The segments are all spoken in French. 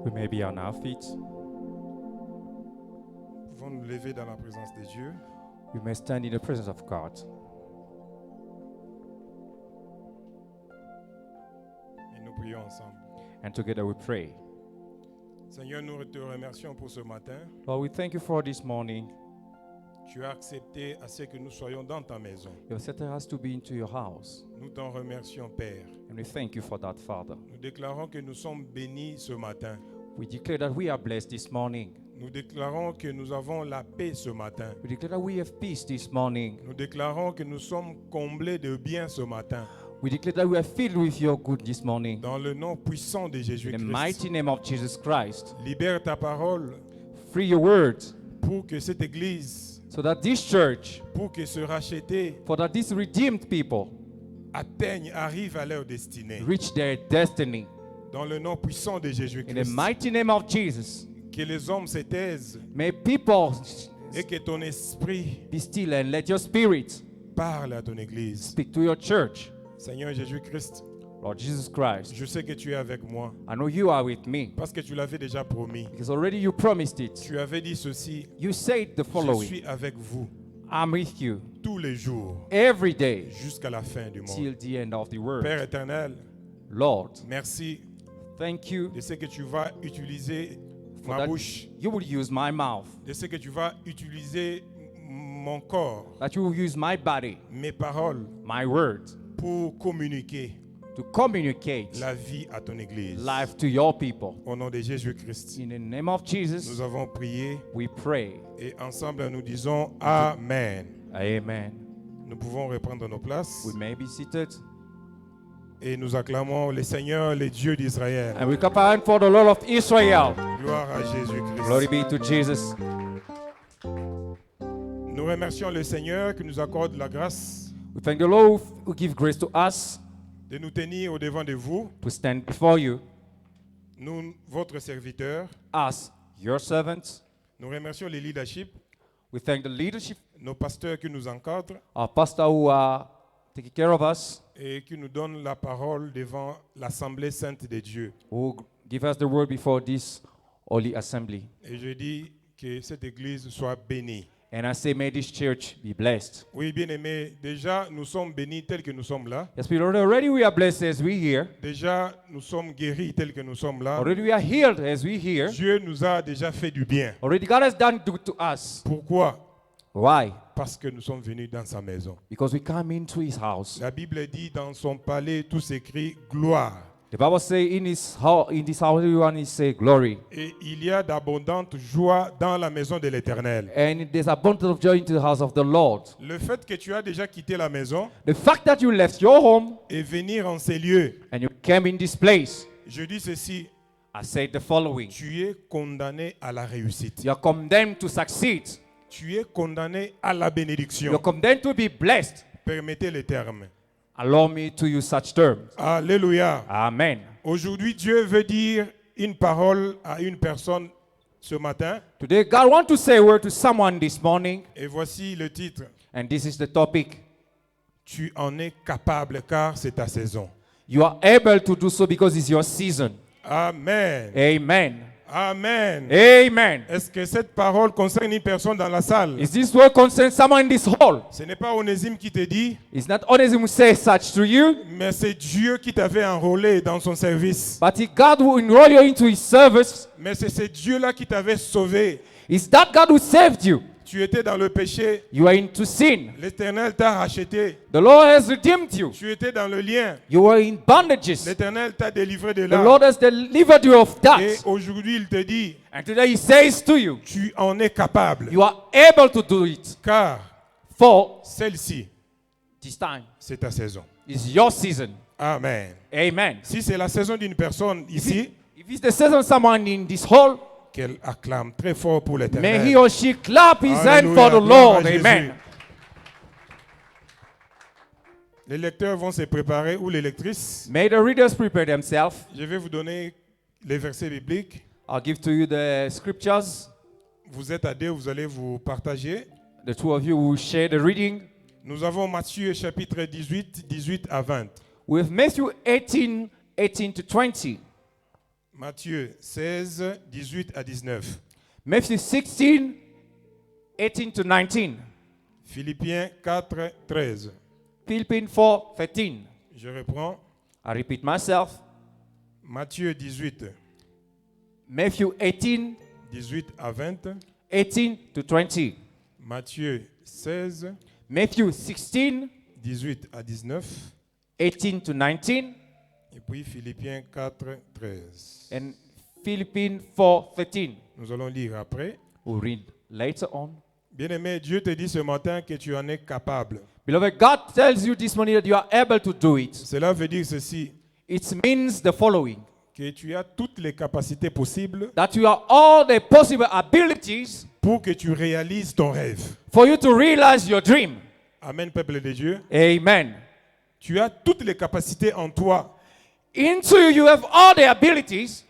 We may be on our feet. Nous pouvons nous lever dans la présence de Dieu. We may stand in the presence of God. Et nous prions ensemble. And together we pray. Seigneur, nous te remercions pour ce matin. Lord, we thank you for this morning. Tu as accepté à ce que nous soyons dans ta maison. You have set us to be into your house. Nous t'en remercions, Père. And we thank you for that, Father. Nous déclarons que nous sommes bénis ce matin. We declare that we are blessed this morning. Nous déclarons que nous avons la paix ce matin. We declare that we have peace this morning. Nous déclarons que nous sommes comblés de bien ce matin. We declare that we are filled with your good this morning. Dans le nom puissant de In the Jésus-Christ. mighty name of Jesus Christ. Libère ta parole Free your words pour que cette église, so that this church, pour que ce racheté for that these redeemed people arrive à leur destinée. reach their destiny. Dans le nom puissant de In the Jésus-Christ. mighty name of Jesus. Que les hommes se taisent May people et que ton esprit be still and let your spirit parle à ton église. speak to your church. Seigneur Jésus-Christ, Lord Jesus Christ, je sais que tu es avec moi I know you are with me parce que tu l'avais déjà promis. because already you promised it. Tu avais dit ceci, You said the je following: suis avec vous I'm with you tous les jours every day jusqu'à la fin du till monde. the end of the world. Père éternel, Lord, merci thank you de ce que tu vas utiliser for ma that bouche, you will use my mouth, de ce que tu vas utiliser mon corps, that you will use my body, mes paroles my words, pour communiquer to communicate la vie à ton église. life to your people. Au nom de Jésus-Christ, In the name of Jesus, nous avons prié we pray. et ensemble nous disons Amen. Amen. Nous pouvons reprendre nos places We may be seated. et nous acclamons le Seigneur, le Dieu d'Israël. And we clap our hand for the Lord of Israel. Gloire à Jésus-Christ. Glory be to Jesus. Nous remercions le Seigneur qui nous accorde la grâce We thank the Lord who give grace to us de nous tenir au devant de vous, to stand before you, nous, votre serviteur. us, your servants. Nous remercions les leadership, We thank the leadership, nos pasteurs qui nous encadrent our pastor who are taking care of us, et qui nous donnent la parole devant l'Assemblée sainte de Dieu. who give us the word before this holy assembly. Et je dis que cette église soit bénie. And I say, may this church be blessed. Oui, bien-aimés, déjà nous sommes bénis tels que nous sommes là. Yes, we already we are blessed as we here. Déjà nous sommes guéris tels que nous sommes là. Already we are healed as we here. Dieu nous a déjà fait du bien. Already God has done good to us. Pourquoi? Why? Parce que nous sommes venus dans sa maison. Because we come into his house. La Bible dit dans son palais tout s'écrit gloire. The Bible says in this house everyone is say glory. Et il y a d'abondantes joies dans la maison de l'Éternel. And there's abundance of joy into the house of the Lord. Le fait que tu as déjà quitté la maison The fact that you left your home et venir en ces lieux, and you came in this place, je dis ceci, I said the following. tu es condamné à la réussite. You are condemned to succeed. Tu es condamné à la You are bénédiction. condemned to be blessed. Permettez les termes. Allow me to use such terms. Alléluia. Amen. Aujourd'hui, Dieu veut dire une parole à une personne ce matin. Today, God wants to say a word to someone this morning, Et voici le titre. and this is the topic. Tu en es capable car c'est ta saison. You are able to do so because it's your season. Amen. Amen. Amen. Amen. Est-ce que cette parole concerne une personne dans la salle? Is this word concern someone in this hall? Ce n'est pas Onésime qui te dit, It's not Onesimus who says such to you, mais c'est Dieu qui t'avait enrôlé dans son service. but it's God who enroll you into his service. Mais c'est ce Dieu-là qui t'avait sauvé. It's that God who saved you. Tu étais dans le péché. You are into sin. L'Éternel t'a racheté. The Lord has redeemed you. Tu étais dans le lien. You were in bondages. L'Éternel t'a délivré de The là. Lord has delivered you of Et that. aujourd'hui, il te dit, And today he says to you, tu en es capable. you are able to do it. Car For celle-ci, this time c'est ta saison. is your season. Amen. Amen. Si c'est la saison d'une personne ici, If it's the season of someone in this hall, qu'elle acclame très fort pour may he l'Éternel. or she clap his hand Alléluia, for the gloire à Lord. Jésus. Amen. Les lecteurs vont se préparer ou les lectrices. May the readers prepare themselves. Je vais vous donner les versets bibliques. I'll give to you the scriptures. Vous êtes à deux, vous allez vous partager. The two of you will share the reading. Nous avons Matthieu chapitre 18, 18 à 20. With Matthew 18, 18 to 20. Matthieu 16, 18 à 19. Matthew 16, 18 to 19. Philippiens 4, 13. Philippians 4, 13. Je reprends. I repeat myself. Matthieu 18, Matthew 18, 18 à 20. 18 to 20. Matthieu 16, Matthew 16, 18 à 19. 18 to 19. Et puis Philippiens 4, 13. And Philippians 4, 13. Nous allons lire après. We'll read later on. Bien-aimé, Dieu te dit ce matin que tu en es capable. Beloved, God tells you this morning that you are able to do it. Cela veut dire ceci, It means the following. que tu as toutes les capacités possibles That you have all the possible abilities pour que tu réalises ton rêve. for you to realize your dream. Amen, peuple de Dieu. Amen. Tu as toutes les capacités en toi Into you, you have all the abilities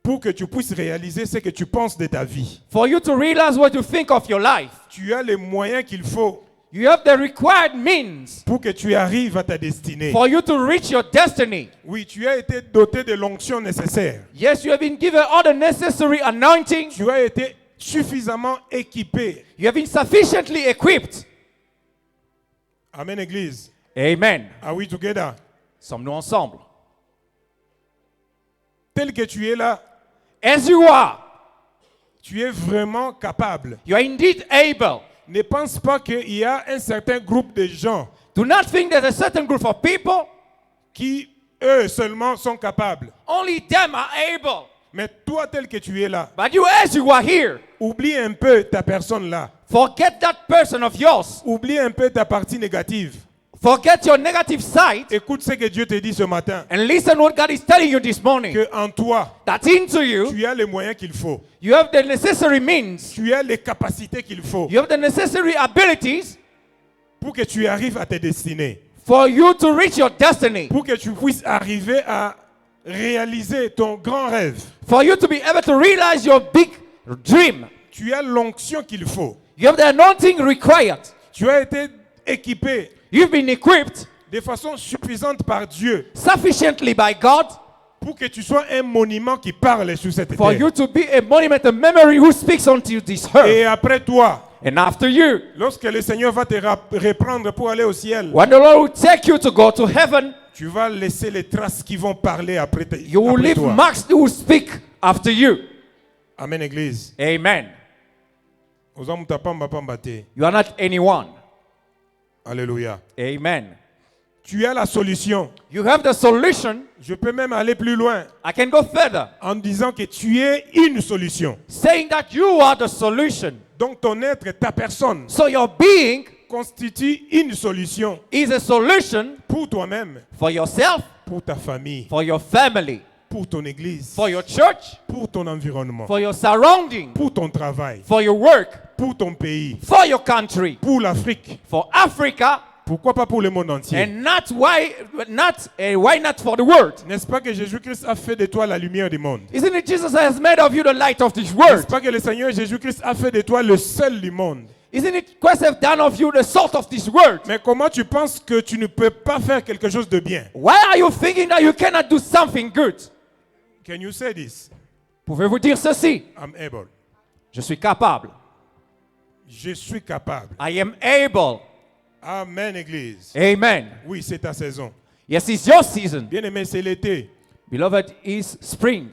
pour que tu puisses réaliser ce que tu penses de ta vie. for you to realize what you think of your life. Tu as les moyens qu'il faut You have the required means pour que tu arrives à ta destinée. for you to reach your destiny. Oui, tu as été doté de l'onction nécessaire. Yes, you have been given all the necessary anointing. Tu as été suffisamment équipé. You have been sufficiently equipped. Amen, Église. Amen. Are we together? Sommes-nous ensemble? Tel que tu es là, As you are, tu es vraiment capable. you are indeed able. Ne pense pas qu'il y a un certain groupe de gens Do not think there's a certain group of people, qui, eux seulement, sont capables. only them are able. Mais toi, tel que tu es là, But you, as you are here, oublie un peu ta personne là. forget that person of yours. Oublie un peu ta partie négative. Forget your negative side Écoute ce que Dieu te dit ce matin. and listen what God is telling you this morning. Que en toi, That into you, tu as les moyens qu'il faut. you have the necessary means. Tu as les capacités qu'il faut You have the necessary abilities pour que tu arrives à tes destinées. for you to reach your destiny. Pour que tu puisses arriver à réaliser ton grand rêve. For you to be able to realize your big dream. Tu as l'onction qu'il faut. You have the anointing required. Tu as été équipé You've been equipped de façon suffisante par Dieu sufficiently by God pour que tu sois un monument qui parle sur cette for terre. you to be a monument, a memory who speaks unto this Et earth. après toi, And after you, lorsque le Seigneur va te reprendre pour aller au ciel, when the Lord will take you to go to heaven, tu vas laisser les traces qui vont parler après, you will après leave toi. marks who will speak after you. Amen, Église. Amen. You are not anyone. Alléluia. Amen. Tu as la solution. You have the solution. Je peux même aller plus loin I can go further, en disant que tu es une solution. saying that you are the solution. Donc ton être, ta personne, So your being constitue une solution is a solution pour toi-même, for yourself, pour ta famille, for your family, pour ton église, for your church, pour ton environnement, for your surrounding, pour ton travail, for your work, pour ton pays, for your country, pour l'Afrique. for Africa, Pourquoi pas pour le monde entier? and why not for the world? N'est-ce pas que Jésus-Christ a fait de toi la lumière du monde? Isn't it Jesus that has made of you the light of this N'est-ce world? pas que le Seigneur Jésus-Christ a fait de toi le seul du monde? Isn't it Christ have done of you the salt of this world? Mais comment tu penses que tu ne peux pas faire quelque chose de bien? Why are you thinking that you cannot do something good? Can you say this? Pouvez-vous dire ceci? I'm able. Je suis capable. Je suis capable. I am able. Amen, Église. Amen. Oui, c'est ta saison. Yes, it's your season. Bien-aimé, c'est l'été. Beloved, it's spring.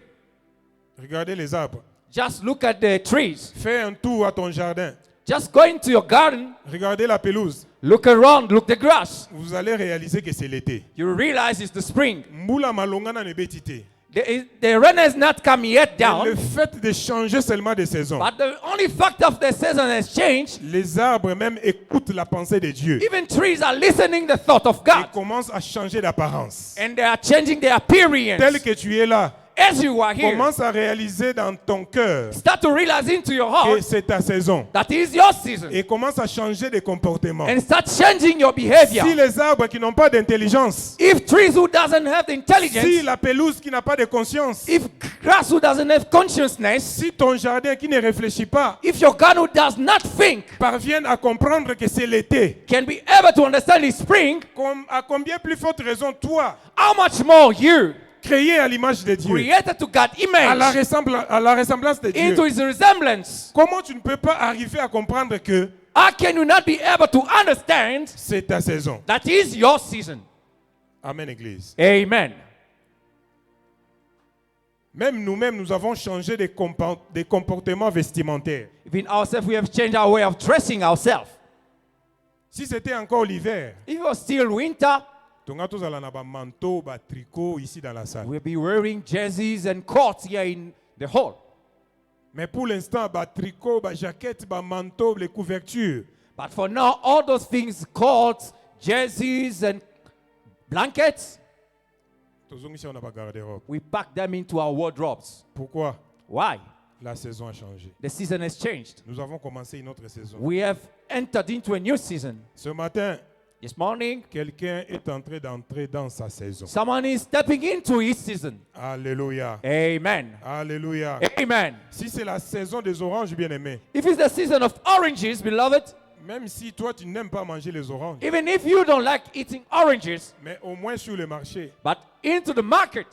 Regardez les arbres. Just look at the trees. Fais un tour à ton jardin. Just go into your garden, Regardez la pelouse. look around, look the grass. Vous allez réaliser que c'est l'été. You realize it's the spring. Mbula malongana ne betite. The rain has not come yet down, Le fait de changer seulement de saison. but the only fact of the season has changed. Les arbres même écoutent la pensée de Dieu. Even trees are listening the thought of Ils God, commencent à changer d'apparence. and they are changing their appearance. Tel que tu es là, As you are here, commence à réaliser dans ton cœur start to realize into your que heart c'est ta saison. that is your season, Et commence à changer de comportement. and start changing your behavior. Si les arbres qui n'ont pas d'intelligence, If trees who doesn't have the si intelligence, la pelouse qui n'a pas de conscience, if grass who doesn't have consciousness, si ton jardin qui ne réfléchit pas if your garden who does not think parviennent à comprendre que c'est l'été, can be able to understand the spring, à combien plus forte raison toi, how much more you, créé à l'image de Dieu, created to God's à la, image, à la ressemblance de Dieu. into His resemblance. Comment tu ne peux pas arriver à comprendre que How can you not be able to understand c'est ta saison? that is your season? Amen, Église. Amen. Même nous-mêmes, nous avons changé des comportements vestimentaires. Even ourselves, we have changed our way of dressing ourselves. Si c'était encore l'hiver, If it was still winter, tonga tozala na ba manteau, ba tricot ici dans la salle. we'll be wearing jerseys and coats here in the hall. Mais pour l'instant, ba tricot, ba jaquette, ba manteau, les couvertures, But for now, all those things, coats, jerseys, and blankets, tozongisi on a ba garde-robe. we pack them into our wardrobes. Pourquoi? Why? La saison a changé. The season has changed. Nous avons commencé une autre saison. We have entered into a new season. Ce matin, This morning, quelqu'un est en train d'entrer dans sa saison. someone is stepping into his season. Alléluia. Amen. Alléluia. Amen. Si c'est la saison des oranges, bien-aimés, If it's the season of oranges, beloved, même si toi tu n'aimes pas manger les oranges, even if you don't like eating oranges, mais au moins sur le marché, but into the market,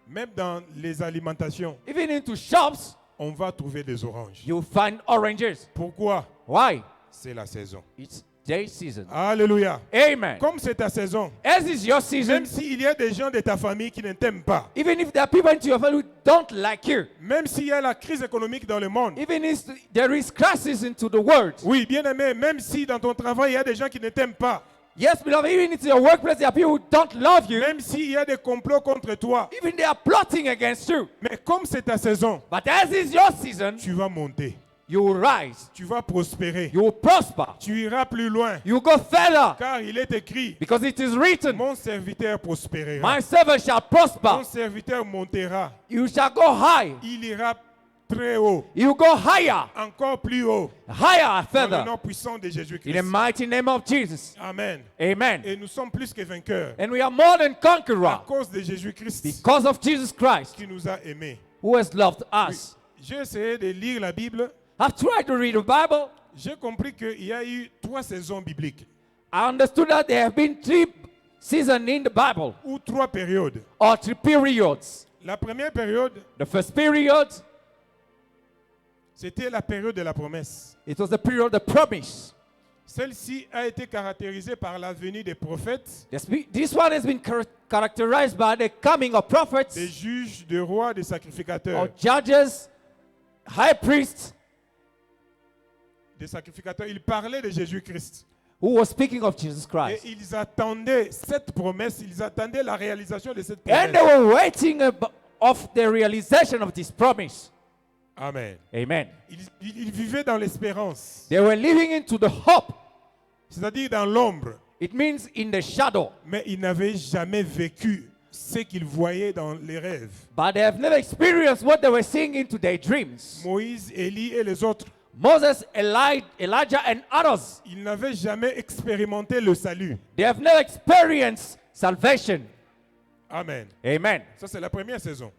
même dans les alimentations, even into shops, on va trouver des oranges. you'll find oranges. Pourquoi? Why? C'est la saison. It's their season. Alléluia. Amen. Comme c'est ta saison, As is your season, même s'il y a des gens de ta famille qui ne t'aiment pas, even if there are people into your family who don't like you, même s'il y a la crise économique dans le monde, even if there is crisis into the world, oui, bien-aimé, même si dans ton travail il y a des gens qui ne t'aiment pas, yes, beloved, even into your workplace, there are people who don't love you, même s'il y a des complots contre toi, even they are plotting against you. mais comme c'est ta saison, But as is your season, tu vas monter, you will rise, tu vas prospérer, you will prosper, tu iras plus loin, you will go further, car il est écrit, because it is written, mon serviteur prospérera, my servant shall mon prosper, serviteur montera, you shall go high, il ira très haut, you will go higher, encore plus haut, higher, dans le further, nom puissant de in the Jésus-Christ. mighty name of Jesus. Amen. Amen. Et nous sommes plus que vainqueurs And we are more than à conquerors cause de Jésus-Christ because of Jesus Christ, qui nous a aimés. who has loved us. J'ai essayé de lire la Bible. I've tried to read the Bible. J'ai compris qu'il y a eu 3 saisons bibliques I understood that there have been 3 seasons in the Bible, ou 3 périodes. or 3 periods. La première période, The first period, c'était la période de la promesse. it was the period of the promise. Celle-ci a été caractérisée par la venue des prophètes, This one has been characterized by the coming of des prophets, juges, des rois, des or sacrificateurs. judges, high priests, Des sacrificateurs. Ils parlaient de Jésus-Christ. who was speaking of Jesus Et Christ. ils attendaient cette promesse, ils attendaient la réalisation de cette And they promesse. were waiting of the realization of this promise. Amen. Amen. Ils vivaient dans l'espérance, They were living into the hope. c'est-à-dire dans l'ombre, It means in the shadow. mais ils n'avaient jamais vécu ce qu'ils voyaient dans les rêves. But they have never experienced what they were seeing into their dreams. Moïse, Élie et les autres, Moses, Elijah, and others, ils n'avaient jamais expérimenté le salut. they have never experienced salvation. Amen. Amen. Ça, c'est la première saison.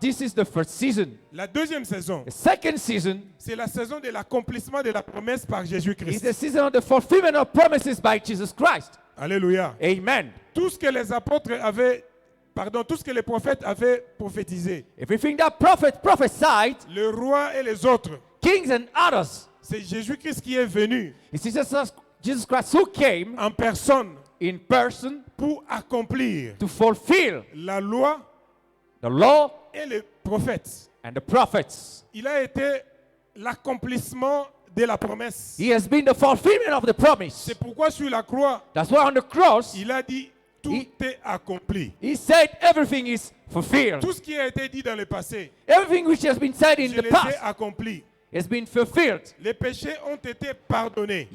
This is the first season. La deuxième saison, The second season c'est la saison de l'accomplissement de la promesse par is Jésus-Christ. the season of the fulfillment of promises by Jesus Christ. Alléluia. Amen. Tout ce que les apôtres avaient, tout ce que les prophètes avaient prophétisé, Everything that prophet prophesied, le roi et les autres, kings and others, c'est Jésus-Christ qui est venu it's Jesus Christ who came en personne in person pour accomplir to fulfill la loi the law et les prophètes. and the prophets. Il a été l'accomplissement de la promesse. He has been the fulfillment of the promise. C'est pourquoi sur la croix, That's why on the cross, il a dit tout est accompli. he said everything is fulfilled. Tout ce qui a été dit dans le passé, Everything which has been said in je the les ai past accomplis. has been fulfilled. Les péchés ont été pardonnés.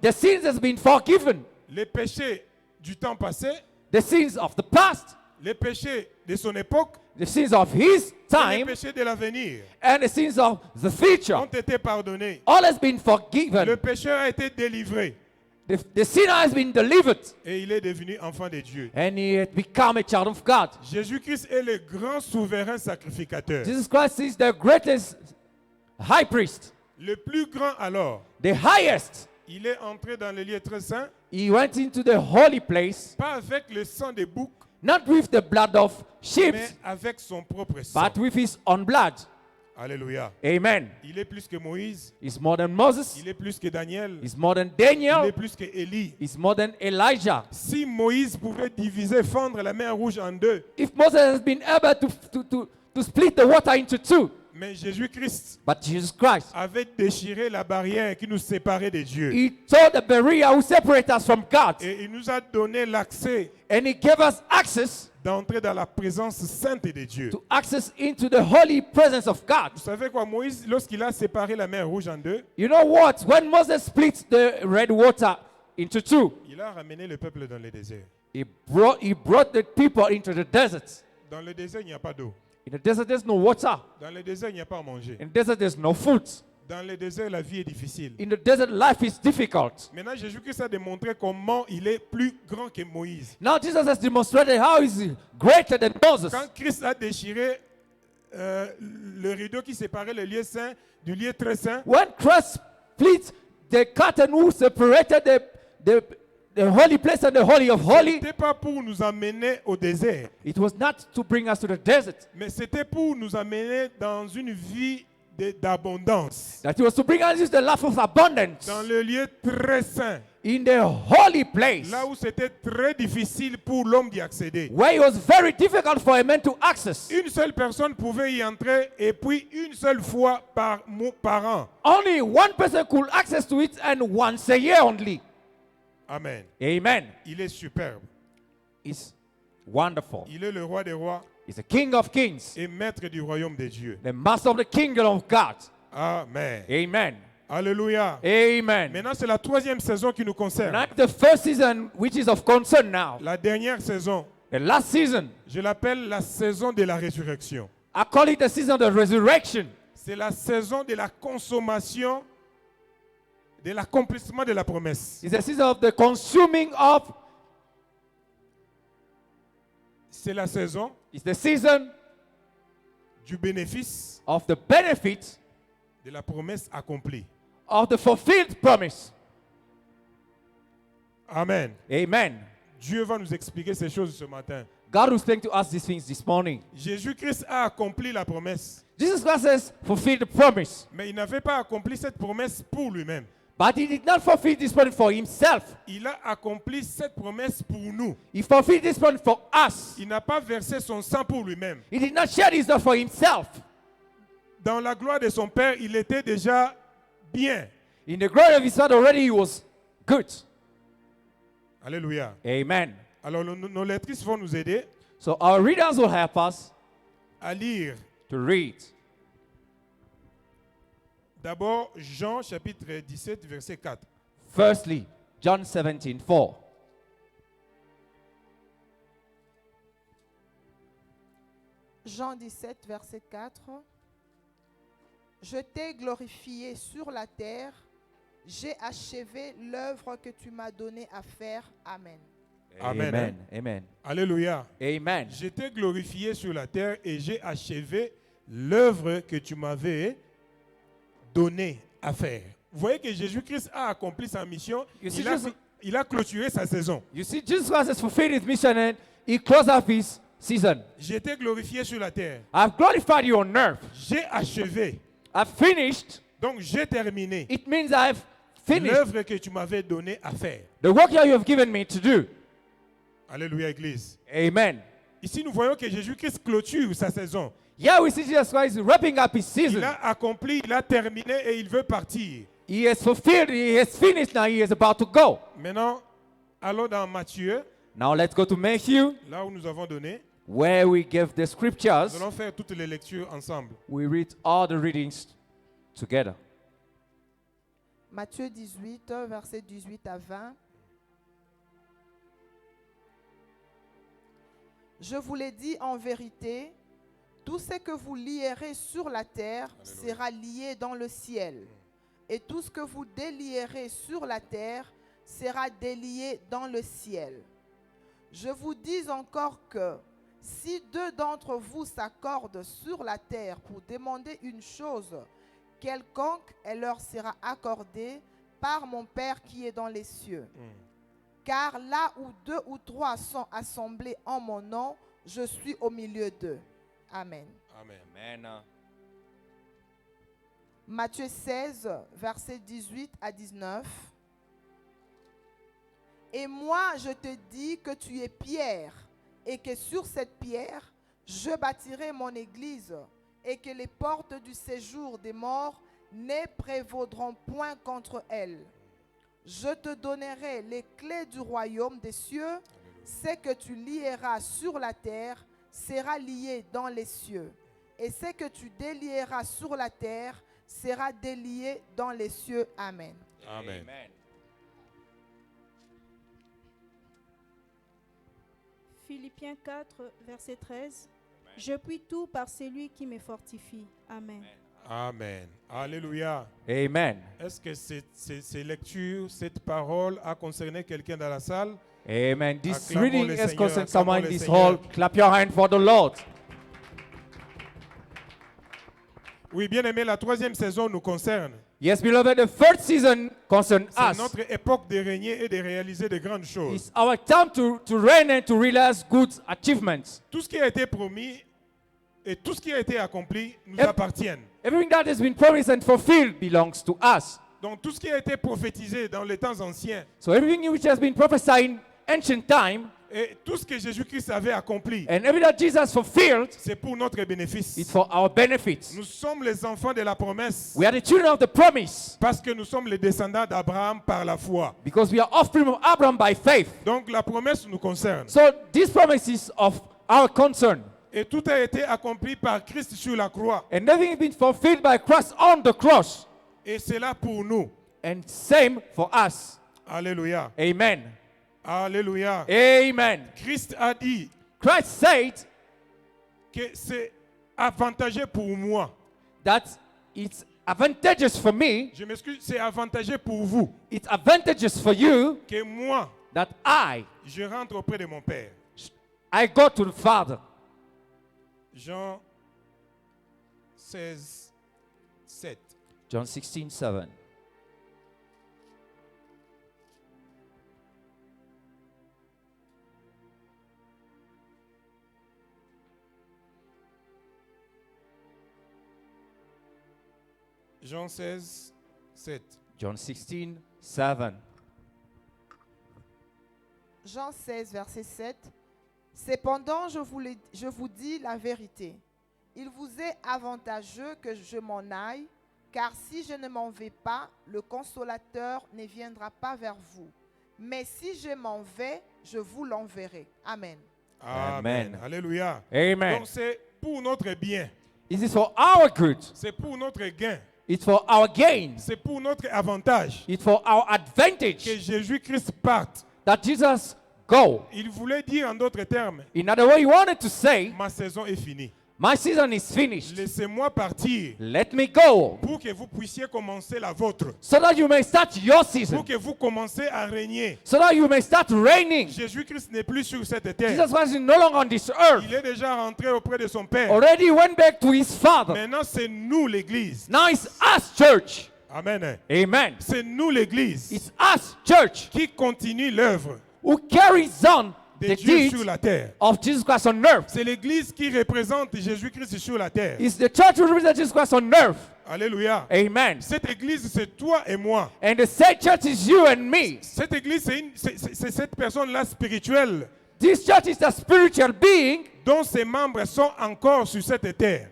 The sins has been forgiven. Les péchés du temps passé, The sins of the past, les péchés de son époque, the sins of his et les time, péchés de l'avenir and the sins of the future. ont été pardonnés. All has been Le forgiven. pécheur a été délivré The sinner has been delivered. et il est devenu enfant de Dieu. And he had become a child of God. Jésus-Christ est le grand souverain sacrificateur. Jesus Christ is the greatest high priest, Le plus grand alors, the highest. il est entré dans le lieu très saint, He went into the holy place, pas avec le sang des boucs, not with the blood of sheep, mais avec son propre sang. but with his own blood. Alléluia. Amen. Il est plus que Moïse, He's more than Moses. il est plus que Daniel, He's more than il Daniel. est plus que Élie. He's more than Elijah. Si Moïse pouvait diviser, fendre la mer rouge en deux, If Moses has been able to split the water into two, mais Jésus-Christ but Jesus Christ, avait déchiré la barrière qui nous séparait de Dieu. he tore the barrier who separates us from God. Et il nous a donné l'accès And he gave us access d'entrer dans la présence sainte de Dieu. to access into the holy presence of God. Vous savez quoi, Moïse, lorsqu'il a séparé la mer rouge en deux, You know what? When Moses split the red water into two, il a ramené le peuple dans le désert. he brought the people into the desert. Dans le désert, il n'y a pas d'eau. In the desert, there's no water. Dans le désert, il n'y a pas à manger. In the desert, there's no food. Dans le désert, la vie est difficile. In the desert, life is difficult. Maintenant, Jésus-Christ a démontré comment il est plus grand que Moïse. Now Jesus has demonstrated how he's greater than Moses. Quand Christ a déchiré le rideau qui séparait le lieu saint du lieu très saint, When Christ split the curtain who separated the holy place and the holy of ce holy, n'était pas pour nous amener au désert, it was not to bring us to the desert. mais c'était pour nous amener dans une vie d'abondance, That it was to bring us into the life of abundance. dans le lieu très saint, In the holy place, là où c'était très difficile pour l'homme d'y accéder. where it was very difficult for a man to access. Une seule personne pouvait y entrer et puis une seule fois par an. Only one person could access to it, and once a year only. Amen. Amen. Il est superbe. It's wonderful. Il est le roi des rois He's the King of kings, et maître du royaume de Dieu. the master of the kingdom of God. Amen. Amen. Alléluia. Amen. Maintenant, c'est la troisième saison qui nous concerne. Now the first season, which is of concern now, La dernière saison, the last season, je l'appelle la saison de la résurrection. I call it the season of the resurrection. C'est la saison de la consommation, de l'accomplissement de la promesse. It's the season of the consuming of. C'est la saison It's the season du bénéfice of the benefit de la promesse accomplie. of the fulfilled promise. Amen. Amen. Dieu va nous expliquer ces choses ce matin. God will speak to us these things this morning. Jésus-Christ a accompli la promesse, Jesus Christ says, fulfill the promise. mais il n'avait pas accompli cette promesse pour lui-même. But he did not fulfill this promise for himself. Il a accompli cette promesse pour nous. He fulfilled this promise for us. Il n'a pas versé son sang pour lui-même. He did not shed his blood for himself. Dans la gloire de son Père, il était déjà bien. In the glory of his Father already he was good. Alléluia. Amen. Alors nos lectrices vont nous aider So our readers will help us à lire to read. d'abord Jean chapitre 17 verset 4. Firstly, John 17:4. Jean 17, verset 4. Je t'ai glorifié sur la terre, j'ai achevé l'œuvre que tu m'as donné à faire. Amen. Amen. Amen. Amen. Alléluia. Amen. Je t'ai glorifié sur la terre et j'ai achevé l'œuvre que tu m'avais donnée à faire. Vous voyez que Jésus-Christ a accompli sa mission. You see, Il a clôturé sa saison. You see, Jesus Christ has fulfilled his mission and he closed up his season. J'ai été glorifié sur la terre. I've glorified you on earth. J'ai achevé. I've finished. Donc j'ai terminé It means I've finished l'œuvre que tu m'avais donnée à faire. the work that you have given me to do. Alléluia, Église. Amen. Ici, nous voyons que Jésus-Christ clôture sa saison. Yeah, we see Jesus Christ wrapping up his season. Il a accompli, il a terminé et il veut partir. He has fulfilled, he has finished, now he is about to go. Maintenant, allons dans Matthieu, Now let's go to Matthew, là où nous avons donné. where we give the Nous scriptures. allons faire toutes les lectures ensemble. We read all the readings together. Matthieu 18, verset 18 à 20. Je vous l'ai dit en vérité, tout ce que vous lierez sur la terre sera lié dans le ciel. Et tout ce que vous délierez sur la terre sera délié dans le ciel. Je vous dis encore que si deux d'entre vous s'accordent sur la terre pour demander une chose quelconque, elle leur sera accordée par mon Père qui est dans les cieux. car là où 2 ou 3 sont assemblés en mon nom, je suis au milieu d'eux. Amen. Amen. Amen. Matthieu 16, versets 18 à 19. Et moi, je te dis que tu es Pierre, et que sur cette pierre, je bâtirai mon église, et que les portes du séjour des morts ne prévaudront point contre elle. Je te donnerai les clés du royaume des cieux. Ce que tu lieras sur la terre sera lié dans les cieux, et ce que tu délieras sur la terre sera délié dans les cieux. Amen. Amen. Philippiens 4, verset 13. Je puis tout par celui qui me fortifie. Amen. Amen. Alléluia. Amen. Est-ce que ces lectures, cette parole a concerné quelqu'un dans la salle? Amen. This Acclamons reading le is Seigneur, concerning someone in acclamons le this Seigneur. hall. Clap your hand for the Lord. Oui, bien aimé, la 3e saison nous concerne. Yes, beloved, the third season concerns C'est us. notre époque de régner et de réaliser de grandes choses. It's our time to reign and to realize good achievements. Tout ce qui a été promis et tout ce qui a été accompli nous Yep. appartiennent. Everything that has been promised and fulfilled belongs to us. Donc tout ce qui a été prophétisé dans les temps anciens So everything which has been prophesied in ancient time et tout ce que Jésus-Christ avait accompli, and everything that Jesus fulfilled, c'est pour notre bénéfice. it's for our benefit. Nous sommes les enfants de la promesse We are the children of the promise parce que nous sommes les descendants d'Abraham par la foi. because we are offspring of Abraham by faith. Donc la promesse nous concerne. So this promise is of our concern. Et tout a été accompli par Christ sur la croix. And everything has been fulfilled by Christ on the cross. Et c'est là pour nous. And same for us. Alléluia. Amen. Alléluia. Amen. Christ a dit Christ said que c'est avantageux pour moi. that it's advantageous for me, Je m'excuse, c'est avantageux pour vous it's advantageous for you que moi, that je rentre auprès de mon Père. I go to the Father. Jean 16, 7. John 16:7. Jean 16, 7. John 16:7. Jean 16, verset 7. Cependant, je vous dis la vérité. Il vous est avantageux que je m'en aille, car si je ne m'en vais pas, le consolateur ne viendra pas vers vous. Mais si je m'en vais, je vous l'enverrai. Amen. Amen. Amen. Alléluia. Amen. Donc c'est pour notre bien. It is for our good. C'est pour notre gain. It's for our gain. C'est pour notre avantage It's for our que advantage Jésus-Christ parte. that Jesus go. Il voulait dire en d'autres termes, In other words, he wanted to say, ma saison est finie. my season is finished. Laissez-moi partir Let me go pour que vous puissiez commencer la vôtre. so that you may start your Pour season. que vous commencez à régner. So that you may start reigning. Jésus-Christ n'est plus sur cette terre. Jesus Christ is no longer on this earth. Il est déjà rentré auprès de son Père. Already went back to his Father. Maintenant, c'est nous l'Église. Now it's us, church. Amen. Amen. C'est nous l'Église It's us, church, qui continue l'œuvre who carries on de the Dieu deeds sur la terre. of Jesus Christ on earth. C'est l'Église qui représente Jésus-Christ sur la terre. It's the church who represents Jesus Christ on earth. Alléluia. Amen. Cette Église, c'est toi et moi. And the said church is you and me. Cette Église, c'est cette personne-là spirituelle This church is a spiritual being dont ses membres sont encore sur cette terre.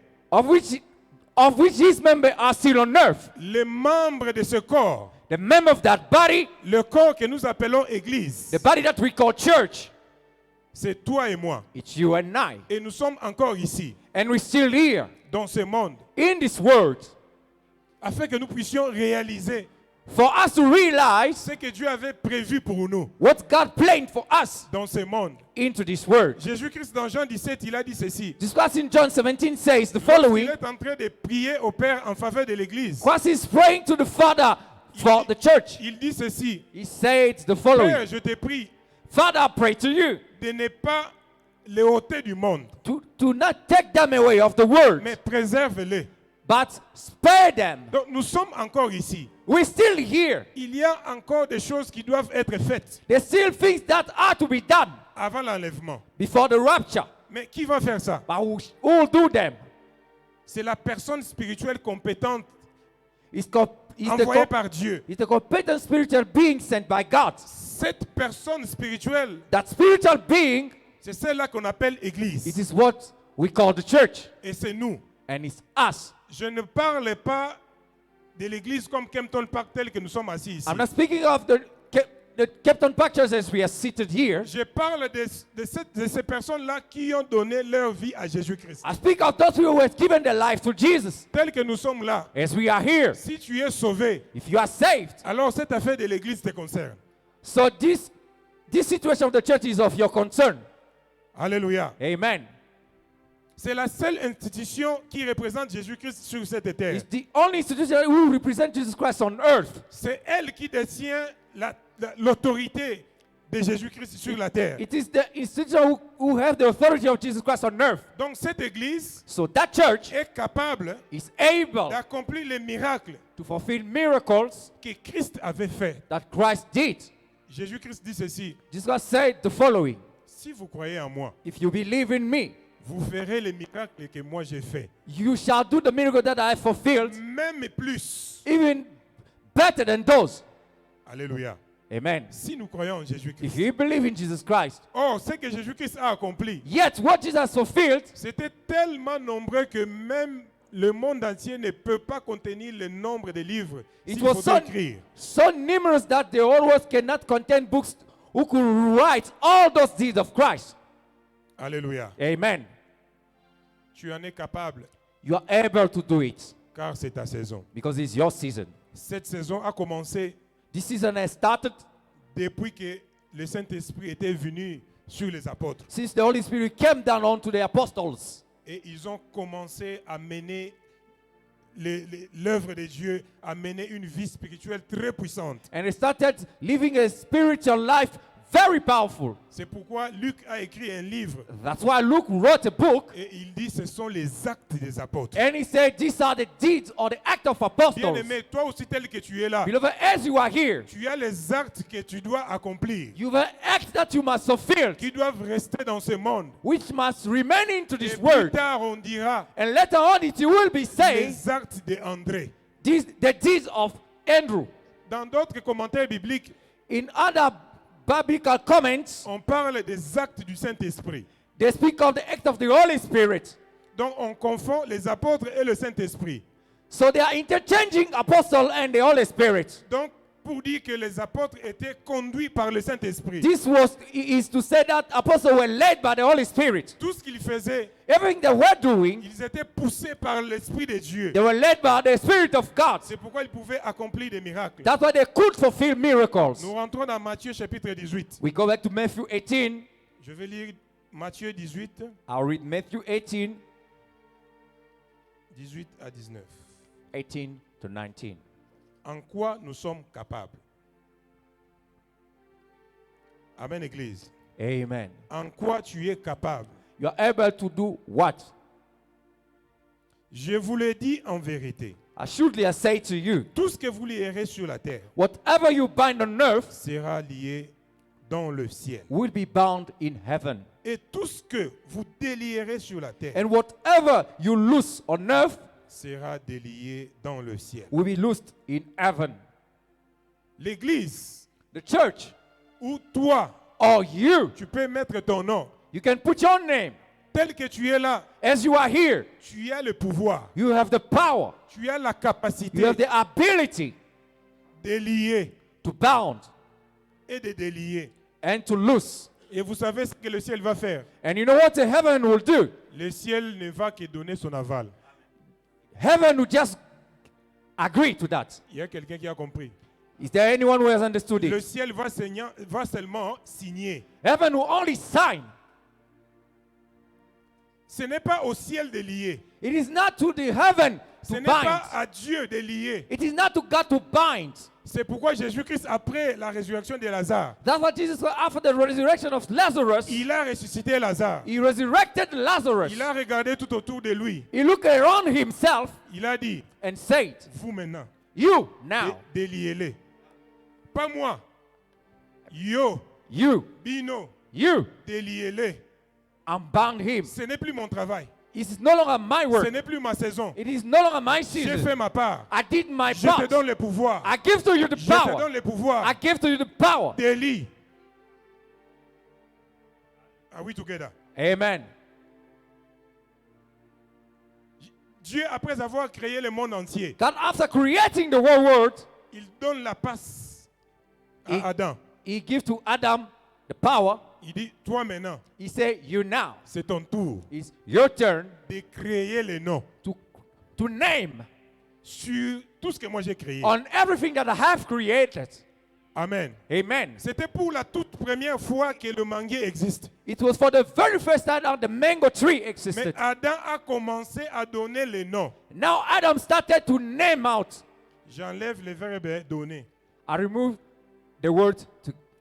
of which his members are still on earth. Les membres de ce corps, The member of that body, le corps que nous appelons Église, the body that we call church, c'est toi et moi. it's you and I. Et nous sommes encore ici, And we're still here dans ce monde, in this world afin que nous puissions réaliser for us to realize ce que Dieu avait prévu pour nous what God planned for us dans ce monde. into this world. Jésus-Christ, dans Jean 17, il a dit ceci. Jesus Christ in John 17 says the Il following. est en train de prier au Père en faveur de l'Église. Christ is praying to the Father for the church. Il dit ceci. He said the following. Père, je te prie Father, I pray to you de ne pas les ôter du monde, to not take them away of the world, mais préserve-les. but spare them. Donc nous sommes encore ici. We're still here. Il y a encore des choses qui doivent être faites There's still things that are to be done avant l'enlèvement. before the rapture. Mais qui va faire ça? But who will do them? C'est la personne spirituelle compétente It's the envoyée par Dieu. competent spiritual being sent by God. Cette personne spirituelle, That spiritual being, c'est celle-là qu'on appelle it Église. is what we call the church. Et c'est nous. And it's us. Je ne parle pas de l'Église comme Kempton Park tel que nous sommes assis ici. I'm not speaking of the Captain Pictures as we are seated here. Je parle de ces personnes-là qui ont donné leur vie à Jésus-Christ. I speak of those who have given their life to Jesus. Tel que nous sommes là, As we are here. si tu es sauvé, If you are saved, alors cette affaire de l'Église te concerne. so this situation of the church is of your concern. Alléluia. Amen. C'est la seule institution qui représente Jésus-Christ sur cette terre. It's the only institution who represents Jesus Christ on earth. C'est elle qui détient l'autorité de Jésus-Christ sur la terre. It is the institution who have the authority of Jesus Christ on earth. Donc cette Église So that church est capable is able d'accomplir les miracles to fulfill miracles que Christ avait fait. that Christ did. Jésus-Christ dit ceci: Jesus Christ said the following: si vous croyez en moi, if you believe in me, vous ferez les miracles que moi j'ai faits. you shall do the miracle that I fulfilled, Même plus. even better than those. Alléluia. Amen. Si nous croyons en If Jésus-Christ. you believe in Jesus Christ, Or, ce que Jésus-Christ a accompli, yet what Jesus fulfilled, c'était tellement nombreux que même le monde entier ne peut pas contenir le nombre de livres it s'il was faudrait écrire. so numerous that the whole world cannot contain books who could write all those deeds of Christ. Alléluia. Amen. Tu en es capable, You are able to do it car c'est ta saison. because it's your season. Cette saison a commencé This season has started depuis que le Saint-Esprit était venu sur les apôtres. since the Holy Spirit came down onto the apostles. Et ils ont commencé à mener l'œuvre de Dieu, à mener une vie spirituelle très puissante. And they started living a spiritual life very powerful. C'est pourquoi Luc a écrit un livre That's why Luke wrote a book et il dit ce sont les actes des apôtres. and he said these are the deeds or the act of apostles. Bien-aimé, toi aussi tel que tu es là, Beloved, as you are here, tu as les actes que tu dois accomplir, you have acts that you must fulfill, qui doivent rester dans ce monde. which must remain into Et this plus world. tard, on dira And later on it will be saying les actes d'André. the deeds of Andrew. Dans d'autres commentaires bibliques, In other biblical comments, on parle des actes du Saint-Esprit. they speak of the act of the Holy Spirit. Donc on confond les apôtres et le Saint-Esprit. So they are interchanging apostle and the Holy Spirit. Donc pour dire que les apôtres étaient conduits par le Saint-Esprit. This is to say that apostles were led by the Holy Spirit. Tout ce qu'ils faisaient, Everything they were doing, ils étaient poussés par l'Esprit de Dieu. they were led by the Spirit of God. C'est pourquoi ils pouvaient accomplir des miracles. That's why they could fulfill miracles. Nous rentrons dans Matthieu chapitre 18. We go back to Matthew 18. Je vais lire Matthieu 18, I'll read Matthew 18, 18 à 19. 18 to 19. En quoi nous sommes capables? Amen, Église. Amen. En quoi tu es capable? You are able to do what? Je vous le dis en vérité. Assuredly, I say to you, Tout ce que vous lierez sur la terre whatever you bind on earth sera lié dans le ciel. will be bound in heaven. Et tout ce que vous délierez sur la terre And whatever you loose on earth sera délié dans le ciel. will be loosed in heaven. L'église The church, où toi, or you, tu peux mettre ton nom, you can put your name. tel que tu es là, As you are here, tu as le pouvoir, you have the power, tu as la capacité you have the ability de lier to bound et de délier. and to loose. Et vous savez ce que le ciel va faire? And you know what the heaven will do? Le ciel ne va que donner son aval. Heaven will just agree to that. Il y a quelqu'un qui a compris. Is there anyone who has understood Le it? ciel va seulement signer. Heaven will only sign. Ce n'est pas au ciel de lier. It is not to the heaven Ce to n'est pas bind. à Dieu de lier. It is not to God to bind. C'est pourquoi Jésus-Christ, après la résurrection de Lazare, That's what Jesus said after the resurrection of Lazarus. il a ressuscité Lazare. He resurrected Lazarus. Il a regardé tout autour de lui. He looked around himself Il a dit, and said, vous maintenant, you now, déliez-les. Pas moi. Yo, you, Bino, you, déliez-les. unbound him. Ce n'est plus mon travail. It is no longer my Ce work. n'est plus ma saison. It is no longer my J'ai season. fait ma part. I did my Je te part. donne le pouvoir. I give to you the Je te donne power. le pouvoir. I give to you the power. Délie. Are we together? Amen. Dieu, après avoir créé le monde entier, God, after creating the whole world, il donne la passe Et- à Adam. he gives to Adam the power. Il dit, toi maintenant, He said, you now. c'est ton tour It's your turn de créer les noms to name sur tout ce que moi j'ai créé. on everything that I have created. Amen. Amen. C'était pour la toute première fois que le manguier existe. It was for the very first time that the mango tree Mais existed. Adam a commencé à donner les noms. Now Adam started to name out. J'enlève le verbe donner. I remove the word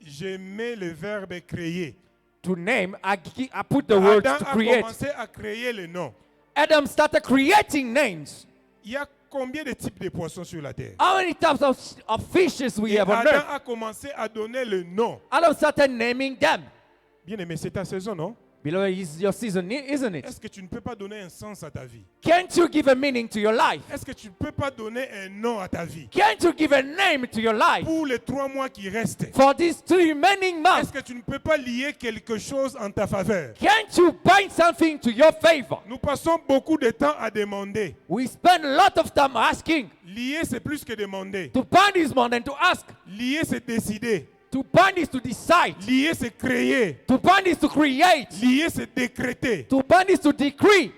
Je mets le verbe créer. to name. I put the word Adam to a create. commencé à créer les noms. Adam started creating names. Il y a combien de types de poissons sur la terre? How many types of fishes we Et have on Adam earth? a commencé à donner le nom. Adam started naming them. Bien aimé, c'est ta saison, non? Beloved, it's your season, isn't it? Est-ce que tu ne peux pas donner un sens à ta vie? Can't you give a meaning to your life? Est-ce que tu ne peux pas donner un nom à ta vie? Can't you give a name to your life? Pour les 3 mois qui restent, For these 3 remaining est-ce months, que tu ne peux pas lier quelque chose en ta faveur? can't you bind something to your favor? Nous passons beaucoup de temps à demander. We spend a lot of time asking. Lier, c'est plus que demander. To bind is more than to ask. Lier, c'est décider. To bind is to decide. Lier, c'est créer. To bind is to create. Lier, c'est décréter. To bind is to decree.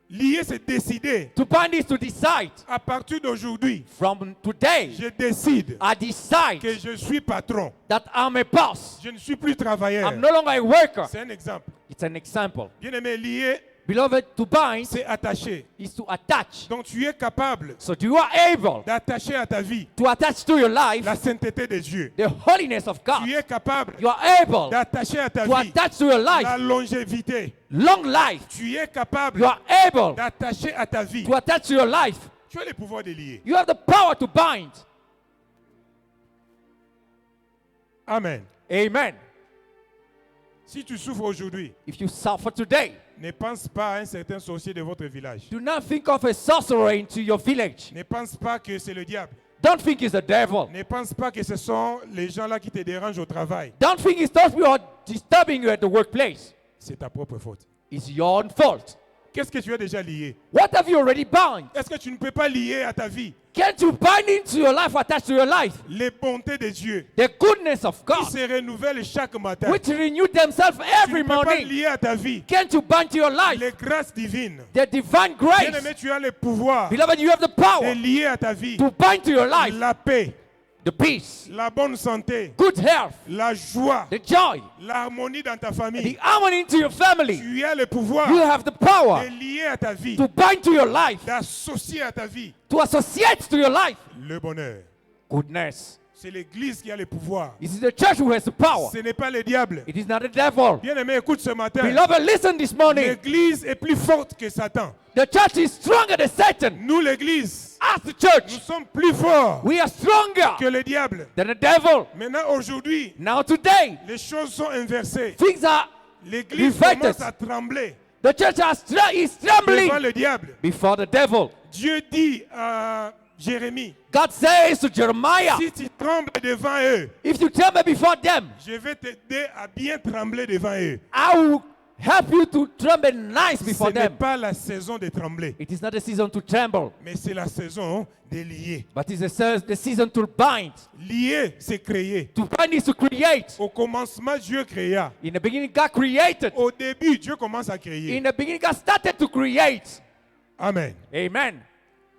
Lier, c'est décider. To bind is to decide. À partir d'aujourd'hui, From today, je décide I decide que je suis patron. that I'm a boss. Je ne suis plus travailleur. I'm no longer a worker. C'est un exemple. It's an example. Bien aimé, lier, Beloved, to bind c'est attacher. is to attach. Donc tu es capable So you are able d'attacher à ta vie to attach to your life la sainteté de Dieu. the holiness of God. Tu es capable You are able d'attacher à ta to vie attach to your la life longévité. long life. Tu es capable You are able d'attacher à ta vie. to attach to your life. Tu as le pouvoir de lier. You have the power to bind. Amen. Amen. Si tu souffres aujourd'hui, If you suffer today, ne pense pas à un certain sorcier de votre village. do not think of a sorcerer into your village. Ne pense pas que c'est le diable. Don't think it's the devil. Ne pense pas que ce sont les gens là qui te dérangent au travail. Don't think it's those people who are disturbing you at the workplace. C'est ta propre faute. It's your own fault. Qu'est-ce que tu as déjà lié? What have you already bound? Est-ce que tu ne peux pas lier à ta vie Can't you bind into your life, attach to your life, les bontés de Dieu the goodness of qui God, se renouvellent chaque matin? which renew themselves Tu every ne peux pas morning? lier à ta vie Can't you bind to your life les grâces divines. the divine Bien grace? aimé, tu as le pouvoir Beloved, you have the de power lier à ta vie to bind to your life la paix, the peace, la bonne santé, good health, la joie, the joy, l'harmonie dans ta the famille. harmony into your family. Tu as le pouvoir You have the de power lier à ta vie, to bind to your life, d'associer à ta vie to associate to your life le bonheur. goodness. C'est l'Église qui a le pouvoir. It is the church who has the power. Ce n'est pas le diable. It is not the devil. Bien aimé, écoute ce matin. Beloved, listen this morning. L'Église est plus forte que Satan. The church is stronger than Satan. Nous, l'Église, As the nous church, sommes plus forts we are stronger que le diable. than the devil. Maintenant, aujourd'hui, Now today, les choses sont inversées. things are, L'Église Reverted. commence à trembler the church is trembling devant le diable. before the devil. Dieu dit à Jérémie, God says to Jeremiah, si tu trembles devant eux, if you tremble before them, je vais t'aider à bien trembler devant eux. I will help you to tremble nice Ce before n'est them. pas la saison de trembler, It is not a season to tremble, mais c'est la saison de lier. but it's the season to bind. Lier, c'est créer. To bind is to create. Au commencement, Dieu créa. In the beginning, God created. Au début, Dieu commence à créer. In the beginning, God started to create. Amen. Amen.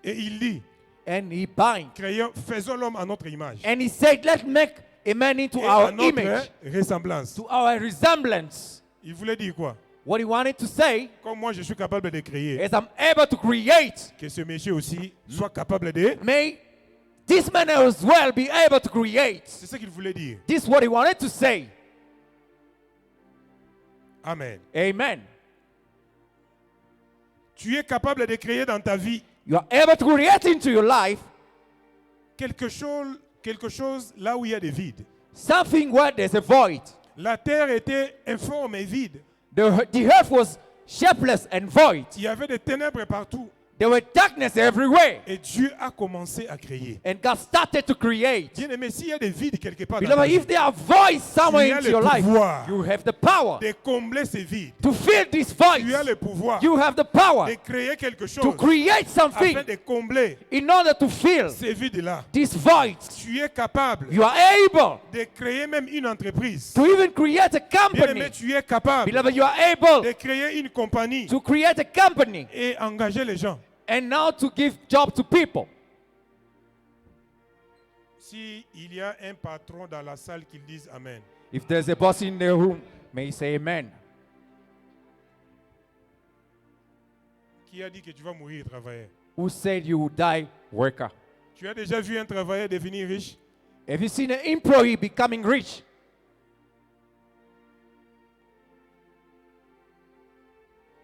Et il dit, And he bind. créons, faisons l'homme à notre image. And he said, let's make a man into Et à our notre image, ressemblance. to our resemblance. Il voulait dire quoi? What he wanted to say comme moi je suis capable de créer, is I'm able to create. que ce monsieur aussi soit capable de... May this man as well be able to create. C'est ce qu'il voulait dire. This is what he wanted to say. Amen. Amen. Tu es capable de créer dans ta vie You are able to create into your life quelque chose là où il y a des vides. something where there's a void. La terre était informe et vide. The earth was shapeless and void. Il y avait des ténèbres partout. There were darkness everywhere. Et Dieu a commencé à créer. And God started to create. Bien aimé, s'il y a des vides quelque part dans ta Beloved, vie, if there are voids somewhere tu as into le your life, pouvoir you have the power de combler ces vides. to fill these Tu as voids. le pouvoir You have the power de créer quelque to chose create something afin de combler in order to fill ces vides-là. these voids. Tu es capable You are able de créer même une entreprise. to even create a Bien company. aimé, tu es capable Beloved, you are able de créer une compagnie to create a company et engager les gens. and now to give job to people. Si il y a un patron dans la salle qui dise Amen. If there's a boss in the room, may he say amen. Qui a dit que tu vas mourir travailleur? Who said you would die worker? Tu as déjà vu un travailleur devenir riche? Have you seen an employee becoming rich?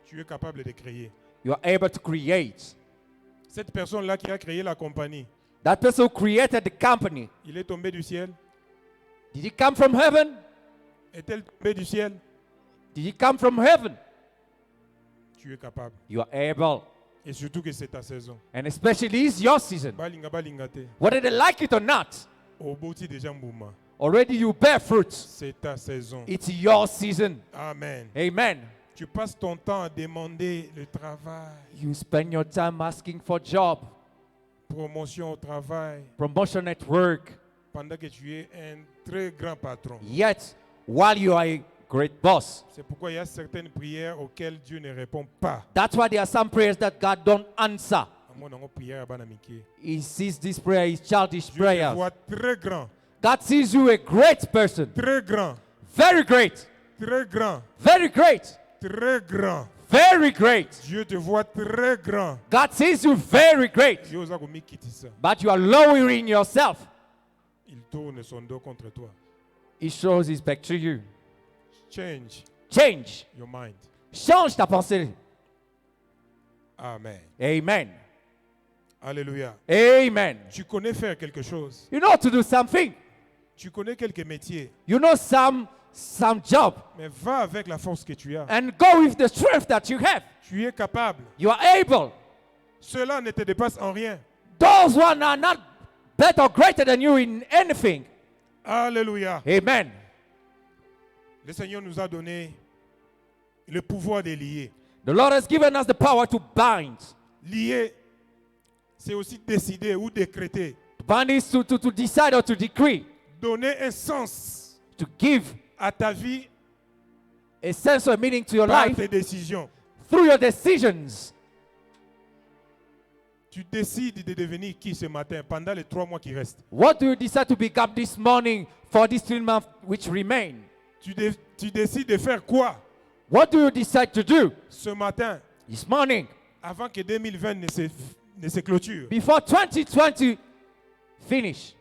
Tu es capable de créer. You are able to create. Cette personne-là qui a créé la compagnie, That person who created the company, il est tombé du ciel? did he come from heaven? Est-elle tombée du ciel? Did he come from heaven? Tu es capable. You are able. Et surtout que c'est ta saison. And especially it's your season. Balinga balinga te. Whether they like it or not, Oboti déjà mbouma. already you bear fruits. C'est ta saison. It's your season. Amen. Amen. Tu passes ton temps à demander le travail, You spend your time asking for job, promotion au travail, promotion at work. pendant que tu es un très grand patron. Yet, while you are a great boss, C'est pourquoi il y a certaines prières auxquelles Dieu ne répond pas. that's why there are some prayers that God don't answer. À mon nom, prière à Banamike. He sees this prayer, his childish Dieu te prayers. voit très grand, God sees you a great person, très grand, very great, très grand, very great, très grand. very great. Dieu te voit très grand. God sees you very great, Dieu osa komikitisa. but you are lowering yourself. Il tourne son dos contre toi. He shows his back to you. Change Change. your mind. Change ta pensée. Amen. Amen. Alléluia. Amen. Tu connais faire quelque chose. You know to do something. Tu connais quelques métiers. You know some job. Mais va avec la force que tu as. And go with the strength that you have. Tu es capable. You are able. Cela ne te dépasse en rien. Those one are not better or greater than you in anything. Alléluia. Amen. Le Seigneur nous a donné le pouvoir de lier. The Lord has given us the power to bind. Lier, c'est aussi décider ou décréter. To bind is to decide or to decree. Donner un sens To give à ta vie a sense or meaning to your par life tes décisions. through your decisions. Tu décides de devenir qui ce matin pendant les 3 mois qui restent. What do you decide to become this morning for these 3 months which remain? Tu décides de faire quoi What do you decide to do ce matin this morning avant que 2020 ne se clôture? before 2020 finish?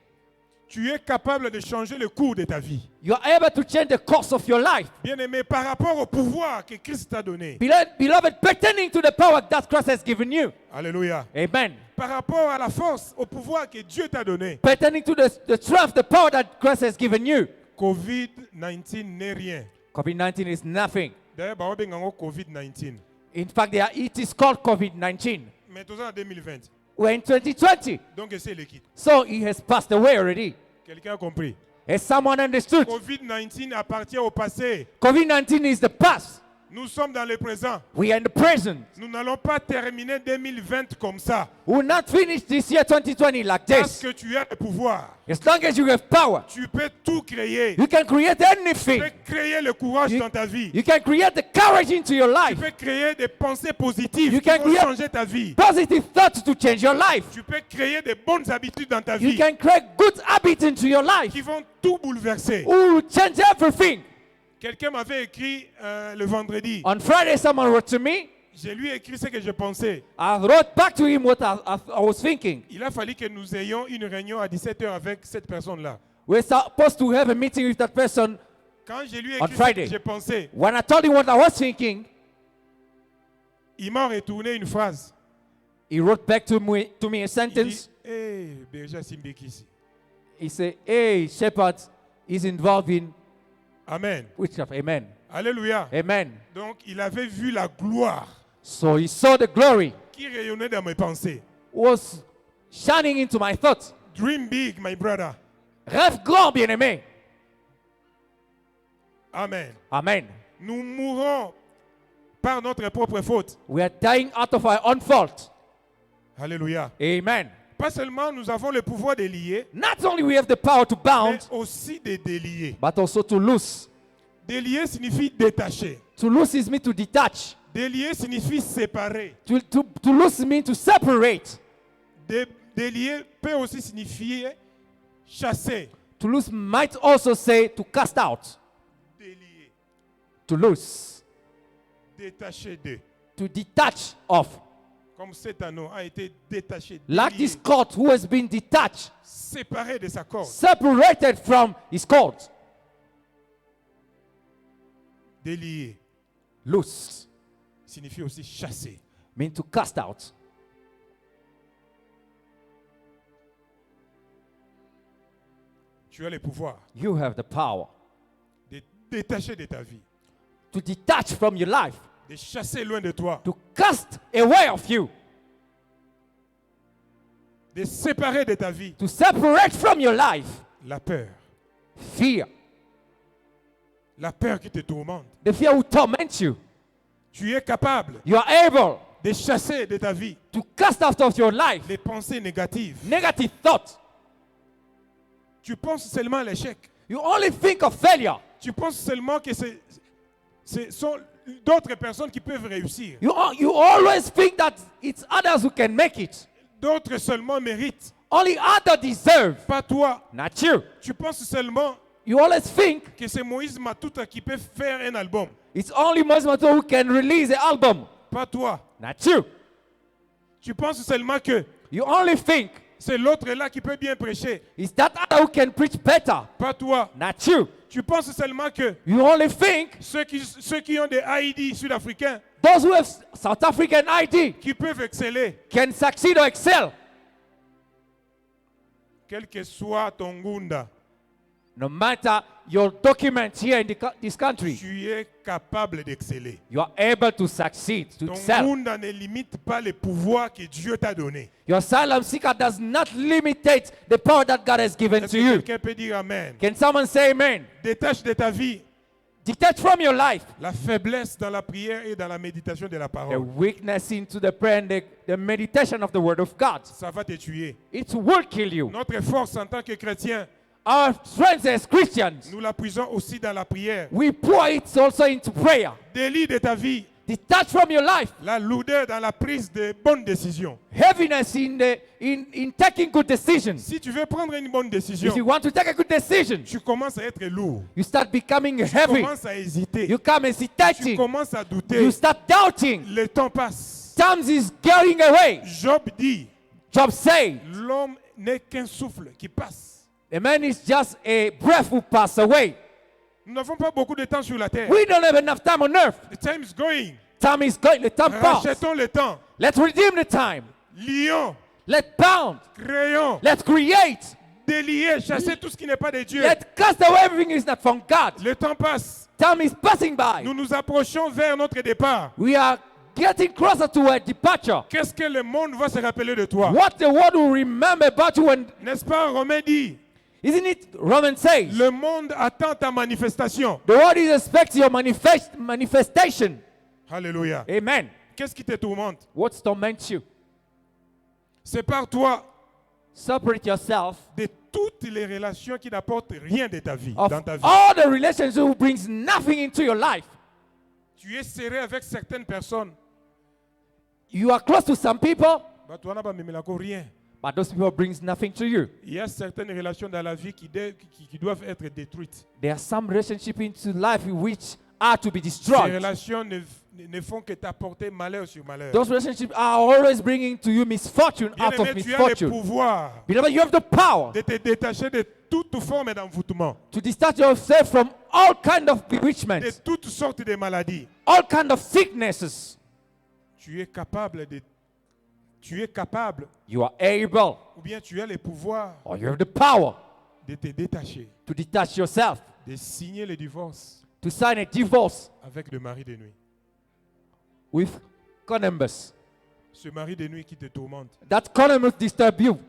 Tu es capable de changer le cours de ta vie. You are able to change the course of your life. Bien-aimé, par rapport au pouvoir que Christ t'a donné. Beloved, pertaining to the power that Christ has given you. Alléluia. Amen. Par rapport à la force, au pouvoir que Dieu t'a donné. Pertaining to the strength, the power that Christ has given you. COVID-19 n'est rien. COVID-19 is nothing. D'ailleurs, bah, on va dire COVID-19. In fact, it is called COVID-19. Mais tout ça en 2020. We're in 2020. Donc c'est l'équipe. So he has passed away already. Quelqu'un a compris? Has someone understood? COVID-19 appartient au passé. COVID-19 is the past. Nous sommes dans le présent. We are in the present. Nous n'allons pas terminer 2020 comme ça. We will not finish this year 2020 like Parce this. que tu as le pouvoir. As long as you have power, Tu peux tout créer. you can create Tu anything. peux créer le courage You- dans ta vie. You can create the courage into your Tu life. peux créer des pensées positives You qui can vont create- changer ta vie. Positive thoughts to change your life. Tu peux créer des bonnes habitudes dans ta You vie can create good habits into your life. qui vont tout bouleverser. Who will change everything. Quelqu'un m'avait écrit le vendredi. On Friday, someone wrote to me. Je lui ai écrit ce que je pensais. I wrote back to him what I was thinking. Il a fallu que nous ayons une réunion à 17h avec cette personne-là. We're supposed to have a meeting with that person. Quand je lui ai On écrit ce Friday. que je pensais, When I told him what I was thinking, il m'a retourné une phrase. he wrote back to me a Il dit, sentence. hey, Berger Simbekisi. He said, hey, Shepherd is involved in Amen. witchcraft. Amen. Alléluia. Amen. Donc, il avait vu la gloire So he saw the glory qui rayonnait dans mes pensées. was shining into my thoughts. Dream big, my brother. Rêve grand, bien-aimé. Amen. Amen. Nous mourons par notre propre faute. We are dying out of our own fault. Alléluia. Amen. Pas seulement nous avons le pouvoir de lier, Not only we have the power to mais bound, aussi de délier. but also to loose. Délier signifie détacher. To loose is mean to detach. Délier signifie séparer. To loose means to separate. Délier peut aussi signifier chasser. To loose might also say to cast out. Délier. To loose. Détacher de. To detach of. Comme cet anneau a été détaché. Like délié, this cord who has been detached, séparé de sa corde. separated from his cord. Délier Loose signifie aussi chasser. mean to cast out. Tu as le pouvoir You have the power de détacher de ta vie, to detach from your life, de chasser loin de toi, to cast away of you, de séparer de ta vie to separate from your life la peur. fear. La peur qui te tourmente. The fear will torment you. Tu es capable You are able de chasser de ta vie to cast out of your life les pensées négatives. negative thoughts. Tu penses seulement à l'échec. You only think of failure. Tu penses seulement que ce sont d'autres personnes qui peuvent réussir. You always think that it's others who can make it. D'autres seulement méritent. Only others deserve, Pas toi. not you. Tu penses seulement You always think que c'est Moïse Matuta qui peut faire un album. it's only Moses who can release the album, Pas toi. not you. Tu penses seulement que You only think c'est l'autre là qui peut bien prêcher. it's that other who can preach better, Pas toi. not you. Tu penses seulement que You only think ceux qui ont des ID sud-africains those who have South African ID qui peuvent exceller, can succeed or excel. quel que soit ton gunda, No matter your document here in this country, tu es capable d'exceller. you are able to succeed, to Ton excel. gunda ne limite pas le pouvoir que Dieu t'a donné. Your asylum seeker does not limitate the power that God has given Est-ce to que you. quelqu'un peut dire Amen? Can someone say amen? Détache de ta vie Detach from your life la faiblesse dans la prière et dans la méditation de la the parole. weakness into the prayer and the meditation of the word of God. Ça va te tuer. It will kill you. Notre force en tant que chrétien, Our strength as Christians, nous la puisons aussi dans la prière. we pour it also into prayer. Délit de ta vie, Detach from your life. la lourdeur dans la prise de bonnes décisions. Heaviness in taking good decisions. Si tu veux prendre une bonne If you décision, want to take a good decision, tu commences à être lourd. you start becoming Tu heavy. commences à hésiter. You come Tu hesitating. commences à douter. You start doubting. Le temps passe. Time is going away. Job dit, Job said, l'homme n'est qu'un souffle qui passe. a man is just a breath who pass away. Nous n'avons pas beaucoup de temps sur la terre. We don't have enough time on earth. The time is going. Time is going. The time pass. Rachetons le temps. Let's redeem the time. Lions, Let's bound. créons, Let's create. délier, chasser tout ce qui n'est pas de Dieu. Let's cast away everything is not from God. Le temps passe. Time is passing by. Nous nous approchons vers notre départ. We are getting closer to a departure. Qu'est-ce que le monde va se rappeler de toi? What the world will remember about you, and N'est-ce pas, Romain dit, isn't it? Romans says le monde attend ta manifestation. the world is expecting your manifestation. Alléluia. Amen. Qu'est-ce qui te tourmente? What torments you? Sépare-toi Separate yourself de toutes les relations qui n'apportent rien de ta vie, of dans ta vie. all the relationships who brings nothing into your life. Tu es serré avec certaines personnes. You are close to some people, Bah, toi, n'a pas même la rien. but those people brings nothing to you. Il y a certaines relations dans la vie qui doivent être détruites. There are some relationships into life which are to be Ces destroyed. relations ne font que t'apporter malheur sur malheur. Those relationships are always bringing to you misfortune out of Bien-aimé, tu as le misfortune. pouvoir Beloved, you have the power de te détacher de toute forme d'envoûtement, to detach yourself from all kind of bewitchments, de toutes sortes de maladies. all kind of sicknesses. Tu es capable, You are able, ou bien tu as le pouvoir or you have the power de te détacher, to detach yourself, de signer le divorce to sign a divorce avec le mari de nuit. with connubus. Ce mari de nuit qui te tourmente. That connubus disturb you.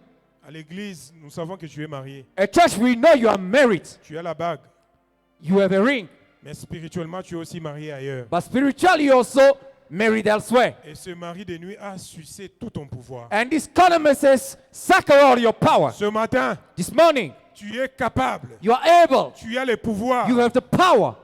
À l'église, nous savons que tu es marié. At church, we know you are married. Tu as la bague. You have a ring. Mais spirituellement, tu es aussi marié ailleurs. But spiritually, you also married elsewhere. Et ce mari de nuit a sucé tout ton pouvoir. And this connubus has sucked all your power. Ce matin, This morning, tu es capable. you are able. Tu as le pouvoir You have the power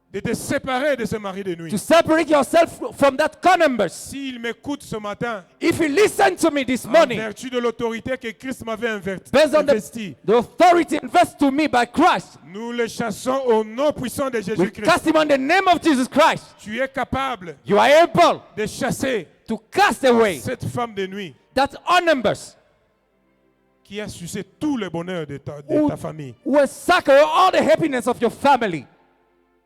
de te séparer de ce mari de nuit. to separate yourself from that connubus. S'il m'écoute ce matin, If you listen to me this en morning, vertu de l'autorité que Christ m'avait based on investie, the authority invested to me by Christ, nous le chassons au nom puissant de we Jésus-Christ. cast him on the name of Jesus Christ. Tu es capable You are able de chasser to cast away cette femme de nuit that connubus qui a sucé tout le bonheur de ta famille. who has sucked all the happiness of your family.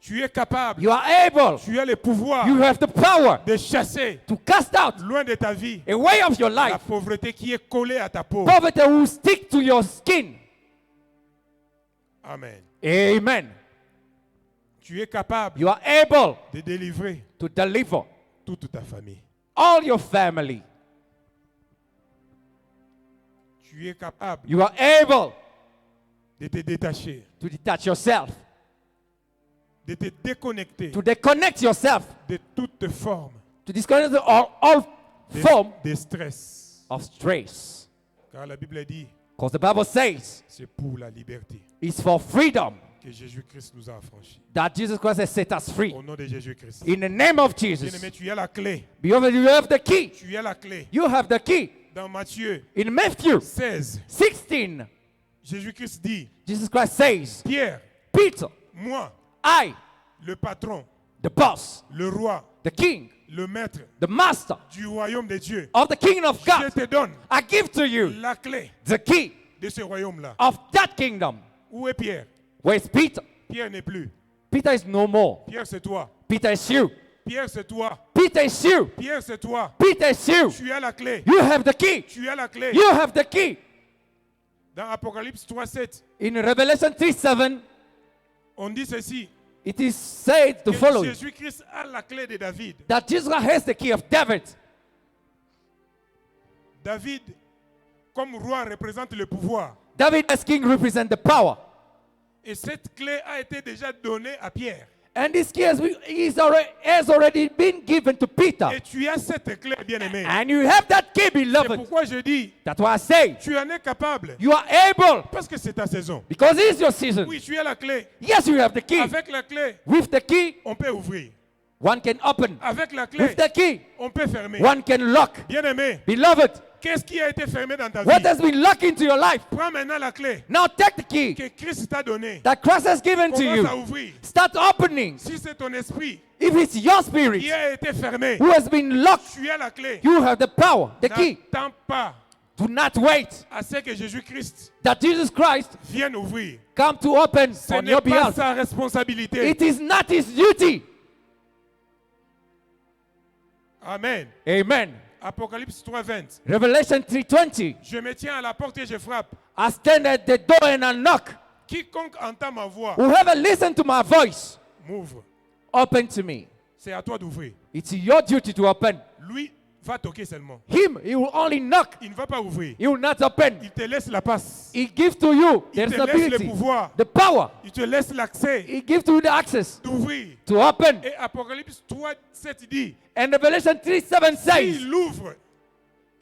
Tu es capable, You are able. tu as le pouvoir You have the power de chasser to cast out loin de ta vie away of your la life pauvreté qui est collée à ta peau. poverty will stick to your skin. Amen. Amen. Tu es capable You are able de délivrer to deliver toute ta famille. all your family. Tu es capable You are able de te détacher, to detach yourself, de te déconnecter to disconnect yourself, de toute forme to disconnect all form de stress. of stress. Car la Bible dit, Because the Bible says c'est pour la liberté it's for freedom que Jésus-Christ nous a affranchis. that Jesus Christ has set us free. Au nom de Jésus-Christ. In the name of Jesus. Bien-aimé, tu as la clé. Beloved, you have the key. Tu as la clé. You have the key. Dans Matthieu In Matthew 16, 16, Jésus-Christ dit, Jesus Christ says, Pierre, Peter, moi, I, le patron, the boss, le roi, the king, le maître the master du royaume de Dieu, of the kingdom of je God, te donne I give to you la clé the key de ce royaume-là. of that kingdom. Où est Pierre? Where is Peter? Pierre n'est plus. Peter is no more. Pierre, c'est toi. Peter is you. Pierre, c'est toi. Peter is you. Pierre, c'est toi. Peter is you. Tu as la clé. You have the key. Tu as la clé. You have the key. Dans Apocalypse 3:7, In Revelation 3:7, on dit ceci. it is said the Que following, Jésus-Christ a la clé de David. that Jesus has the key of David. David, comme roi, représente le pouvoir. David as king represents the power. Et cette clé a été déjà donnée à Pierre. And this key has already been given to Peter. Et tu as cette clé, bien-aimé. And you have that key, C'est beloved. pourquoi je dis, That's why I say tu en es capable. you are able Parce que c'est ta saison. because it is your season. Oui, tu as la clé. Yes, you have the key. Avec la clé, With the key, on peut ouvrir. one can open. Avec la clé, With the key, on peut fermer. one can lock. Bien-aimé, Beloved, qu'est-ce qui a été fermé dans ta what vie? has been locked into your life? Prends maintenant la clé Now take the key que Christ t'a donnée. that Christ has given to Commence à you. ouvrir. Start opening. Si c'est ton esprit If it's your spirit qui a été fermé, who has been locked, tu as la clé. you have the power, the key. N'attends pas Do not wait à ce que Jésus-Christ that Jesus Christ vienne ouvrir. come to open Ce on n'est your pas behalf. sa responsabilité. It is not his duty. Amen. Amen. Apocalypse 3:20. Revelation 3:20. Je me tiens à la porte et je frappe. I stand at the door and I knock. Quiconque entend ma voix, Whoever listens to my voice, m'ouvre. open to me. C'est à toi d'ouvrir. It's your duty to open. Lui va toquer seulement. Him, he will only knock. Il ne va pas ouvrir. He will not open. Il te laisse la passe. He gives to you the Il te laisse le responsibility, pouvoir. the power. Il te laisse l'accès He gives to you the access d'ouvrir. to open. Et Apocalypse 3:7 dit, And Revelation 3:7 says, s'il ouvre,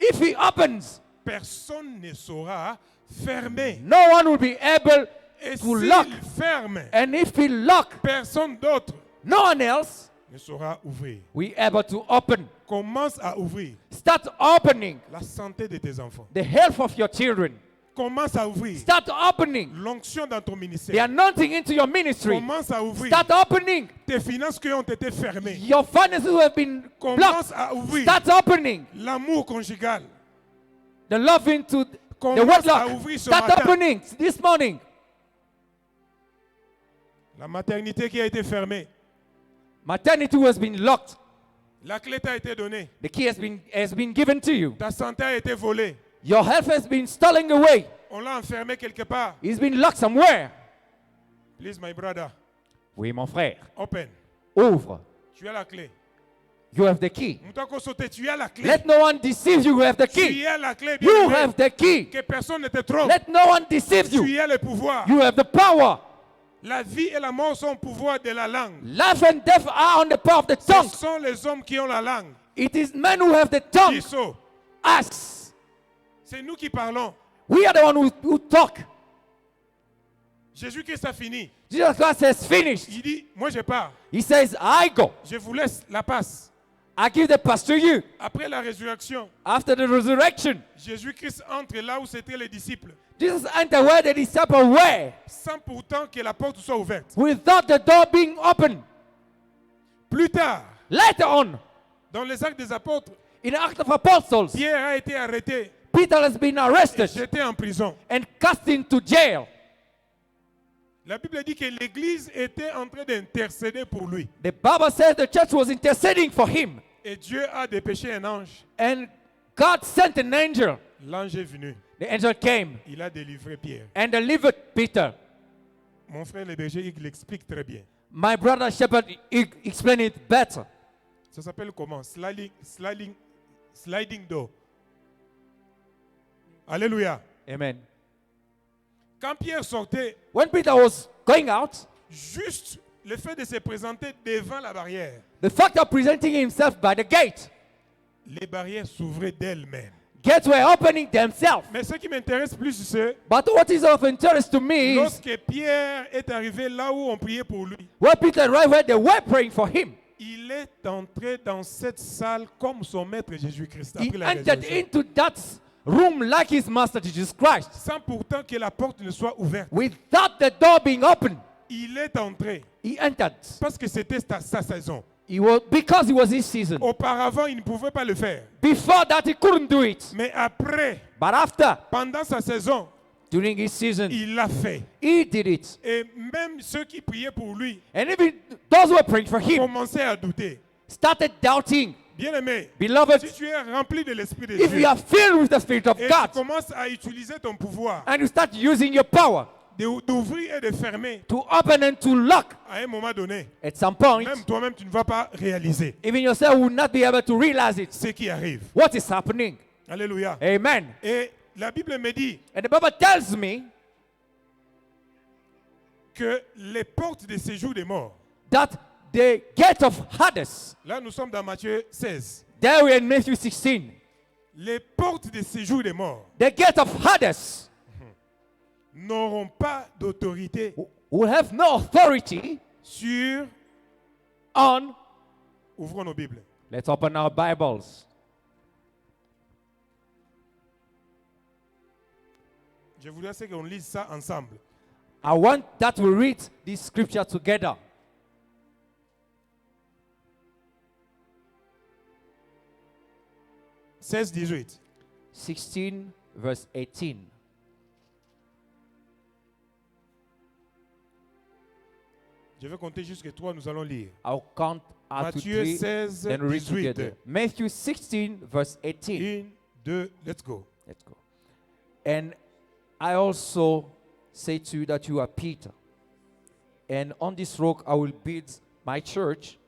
if he opens, personne ne saura fermer. no one will be able Et to s'il lock. ferme, And if he lock, personne d'autre no one else ne saura ouvrir. we able to open. Commence à ouvrir Start opening la santé de tes enfants. the health of your children. Commence à ouvrir Start opening l'onction dans ton the ministère. anointing into your ministry. Commence à ouvrir Start opening tes finances qui ont été fermées. your finances who have been Commence blocked. à ouvrir Start opening l'amour conjugal. the love into the Commence à wedlock. ouvrir ce Start matin opening this morning. la maternité qui a été fermée. Maternity has been locked. La clé t'a été donnée. The key has been given to you. Ta santé a été volée. Your health has been stolen away. On l'a enfermé quelque part. It's been locked somewhere. Please, my brother, Oui, mon frère. open. Ouvre. Tu as la clé. You have the key. Moutako sauté, tu as la clé. Let no one deceive you. You have the Tu key. as la clé. You bien-aimé. have the key. Que personne ne te trompe. Let no one deceive you. Tu as le pouvoir. You have the power. La vie et la mort sont au pouvoir de la langue. Life and death are on the power of the Ce tongue. sont les hommes qui ont la langue. It is men who have the tongue. Iso. Us. C'est nous qui parlons. We are the one who talk. Jésus-Christ a fini. Jesus Christ has finished. Il dit, moi je pars. He says, I go. Je vous laisse la passe. I give the pass to you. Après la résurrection, After the resurrection, Jésus-Christ entre là où c'étaient les disciples, Jesus entered where the disciples were sans pourtant que la porte soit ouverte. without the door being open. Plus tard, Later on, dans les actes des apôtres, in the Act of Apostles, Pierre a été arrêté Peter has been et arrested jeté en prison. and cast into jail. La Bible dit que l'Église était en train d'intercéder pour lui. The Bible says the church was interceding for him, Et Dieu a dépêché un ange. and God sent an angel. L'ange est venu. The angel came Il a délivré Pierre. and delivered Peter. Mon frère le berger, il l'explique très bien. My brother Shepherd explained it better. Ça s'appelle comment? Sliding door. Alléluia. Amen. Quand Pierre sortait, When Peter was going out, juste le fait de se présenter devant la barrière, the fact of presenting himself by the gate, les barrières s'ouvraient d'elles-mêmes. gates were opening themselves. Mais ce qui m'intéresse plus, c'est But what is of interest to me is lorsque Pierre est arrivé là où on priait pour lui, when Peter arrived where they were praying for him, il est entré dans cette salle comme son maître Jésus-Christ he après la entered résurrection. into that room like his master Jesus Christ, Sans pourtant que la porte ne soit ouverte. without the door being open. Il est entré He entered. parce que c'était sa saison. Because it was his season. Auparavant, il ne pouvait pas le faire. Before that, he couldn't do it. Mais après, But after, pendant sa saison, during his season, il l'a fait. he did it. Et même ceux qui priaient pour lui And even those who were praying for him commençaient à douter. started doubting. Bien-aimé, Beloved, si tu es rempli de l'Esprit de if Dieu you are filled with the Spirit of et tu God commences à utiliser ton pouvoir and you start using your power d'ouvrir et de fermer, to open and to lock, à un moment donné, at some point, même toi-même, tu ne vas pas réaliser even yourself will not be able to realize it. ce qui arrive. What is happening? Alléluia. Amen. Et la Bible me dit And the Bible tells me que les portes de séjour des morts, that the gate of Hades, là nous sommes dans Matthieu 16, there we are in Matthew 16, les portes de séjour des morts the gate of Hades n'auront pas d'autorité will have no authority sur... on. Ouvrons nos Bibles. Let's open our Bibles. Je voudrais qu'on lise ça ensemble. I want that we read this scripture together. « 16-18. 16 verse 18. Je vais compter jusqu'à 3, nous allons lire. I'll count out to Matthieu 3, 16, then read 18. together. Matthew 16 verse 18. 1, 2, let's go. Let's go. And I also say to you that you are Peter, and on this rock I will build my church,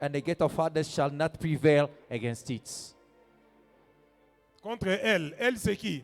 and the gate of Hades shall not prevail against it. Contre elle. Elle, c'est qui?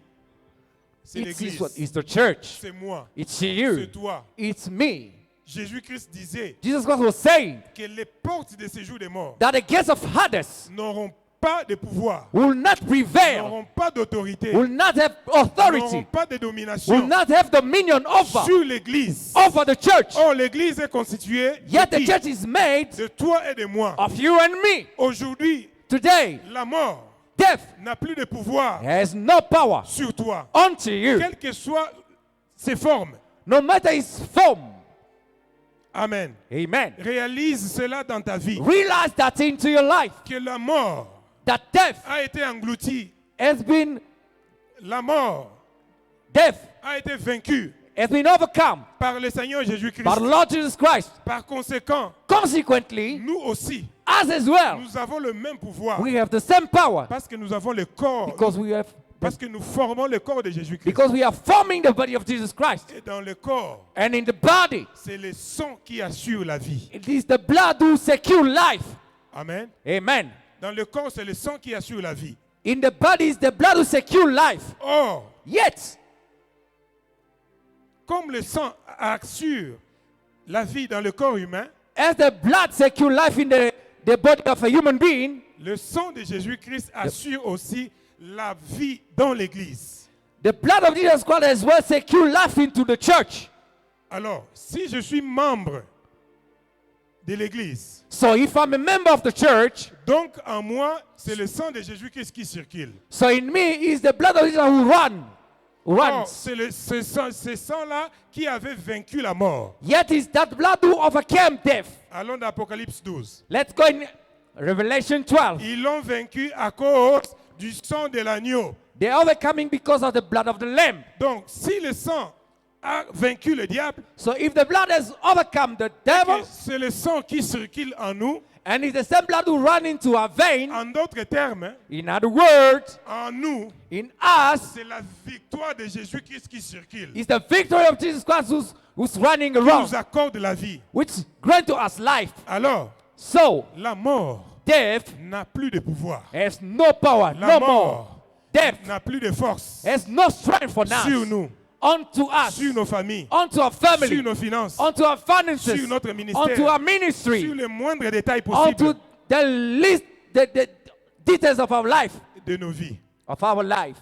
C'est It's this l'Église. one. It's the church. C'est moi. It's you. C'est toi. It's me. Jésus-Christ disait Jesus Christ was saying que les portes des séjours des morts that the gates of Hades n'auront pas de pouvoir, will not prevail, n'auront pas d'autorité, will not have n'auront authority, pas de will domination not have dominion over sur l'Église all for the church. Oh, l'église est constituée de, Yet the qui? church is made De toi et de moi. of you and me. Aujourd'hui, Today, la mort death n'a plus de pouvoir has no power sur toi. unto you, Quelles que soient ses formes. no matter its form. Amen. Amen. Réalise cela dans ta vie. Realize that into your life, Que la mort that death a été engloutie. has been La mort a été vaincue overcome par le Seigneur Jésus-Christ. by the Lord Jesus Christ. Par conséquent, Consequently, nous aussi, us as well, nous avons le même pouvoir. we have the same power Parce que nous avons le corps. because que nous formons le corps de Jésus-Christ. we are forming the body of Jesus Christ. Et dans le corps, And in the body, c'est le sang qui assure la vie. it is the blood who secure life. Amen. Amen. Dans le corps, c'est le sang qui assure la vie. In the body is the blood who secure life. Or, Yet, comme le sang assure la vie dans le corps humain, as the blood secure life in the body of a human being, le sang de Jésus-Christ assure aussi la vie dans l'Église. the blood of Jesus Christ as well secure life into the church. Alors, si je suis membre de l'Église, So if I'm a member of the church, donc en moi, c'est le sang de Jésus-Christ qui circule. so in me is the blood of Jesus who Or, runs. c'est ce sang-là qui avait vaincu la mort. Yet is that blood who overcame death. Allons dans Apocalypse 12. Let's go in Revelation 12. Ils l'ont vaincu à cause du sang de l'agneau. They are overcoming because of the blood of the Lamb. Donc, si le sang a vaincu le diable, So if the blood has overcome the devil, c'est le sang qui circule en nous. and it's the same blood who run into our vein, En d'autres termes, in other words, en nous, in us, c'est la victoire de Jésus-Christ qui circule, is the victory of Jesus Christ who's running qui around, nous accorde la vie. which grant to us life. Alors, So la mort death n'a plus de pouvoir. has no power, La no more. mort Death n'a plus de force has no strength for sur us, nous, unto us, sur nos familles, unto our sur family, nos finances, unto our finances, sur notre ministère, unto our sur ministry, les moindres détails unto possibles the least the details of our life, de nos vies. of our life.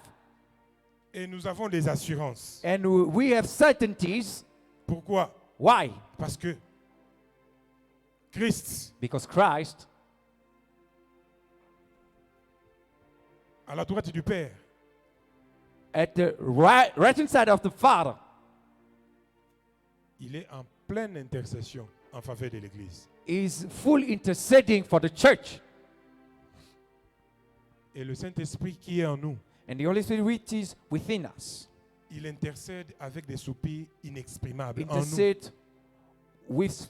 Et nous avons des assurances. And we have certainties. Pourquoi? Why? Parce que Christ, Because Christ, à la droite du Père, at the right hand side of the Father, il est en pleine intercession en faveur de l'Église. is full interceding for the church. Et le Saint-Esprit qui est en nous, And the Holy Spirit which is within us, il intercède avec des soupirs inexprimables en nous. intercede with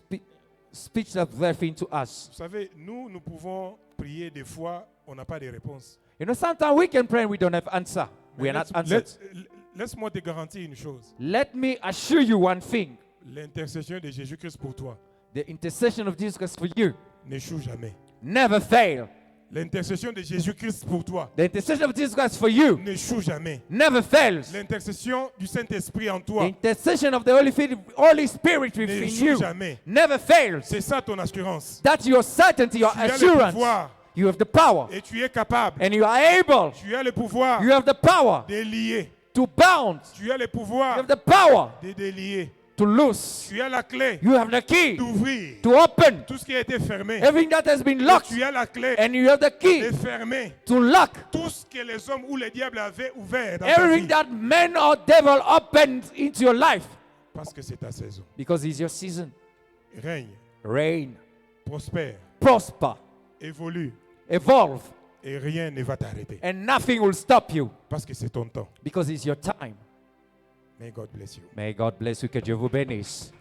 speech that breath into us. Vous savez, nous pouvons prier des fois, on n'a pas de réponse. You know, sometimes we can pray and we don't have answer. We are not answered. Laisse-moi te garantir une chose. Let me assure you one thing. L'intercession de Jésus-Christ pour toi The intercession of Jesus Christ for you n'échoue jamais. never fail. L'intercession de Jésus-Christ pour toi The intercession of Jesus Christ for you n'échoue jamais. never fails. L'intercession du Saint-Esprit en The toi intercession of the Holy Spirit within n'échoue you jamais. never fails. C'est ça ton assurance. That's your certainty, your Tu as le assurance. pouvoir You have the power, et tu es capable. and you are able. Tu as le pouvoir You have the power de lier. to bound. Tu as le You pouvoir have the power de délier. to loose. Tu as la clé You have the key d'ouvrir to open tout ce qui a été fermé. everything that has been Et locked, tu as la clé and you have the key de fermer to lock tout ce que les hommes ou les diables avaient ouvert dans ta everything vie. that man or devil opened into your life, Parce que c'est ta saison. because it's your season. Règne, Reign, prospère, prosper, évolue evolve, et rien ne va t'arrêter. and nothing will stop you, Parce que c'est ton temps. because it's your time. May God bless you. May God bless you. Que Dieu vous bénisse.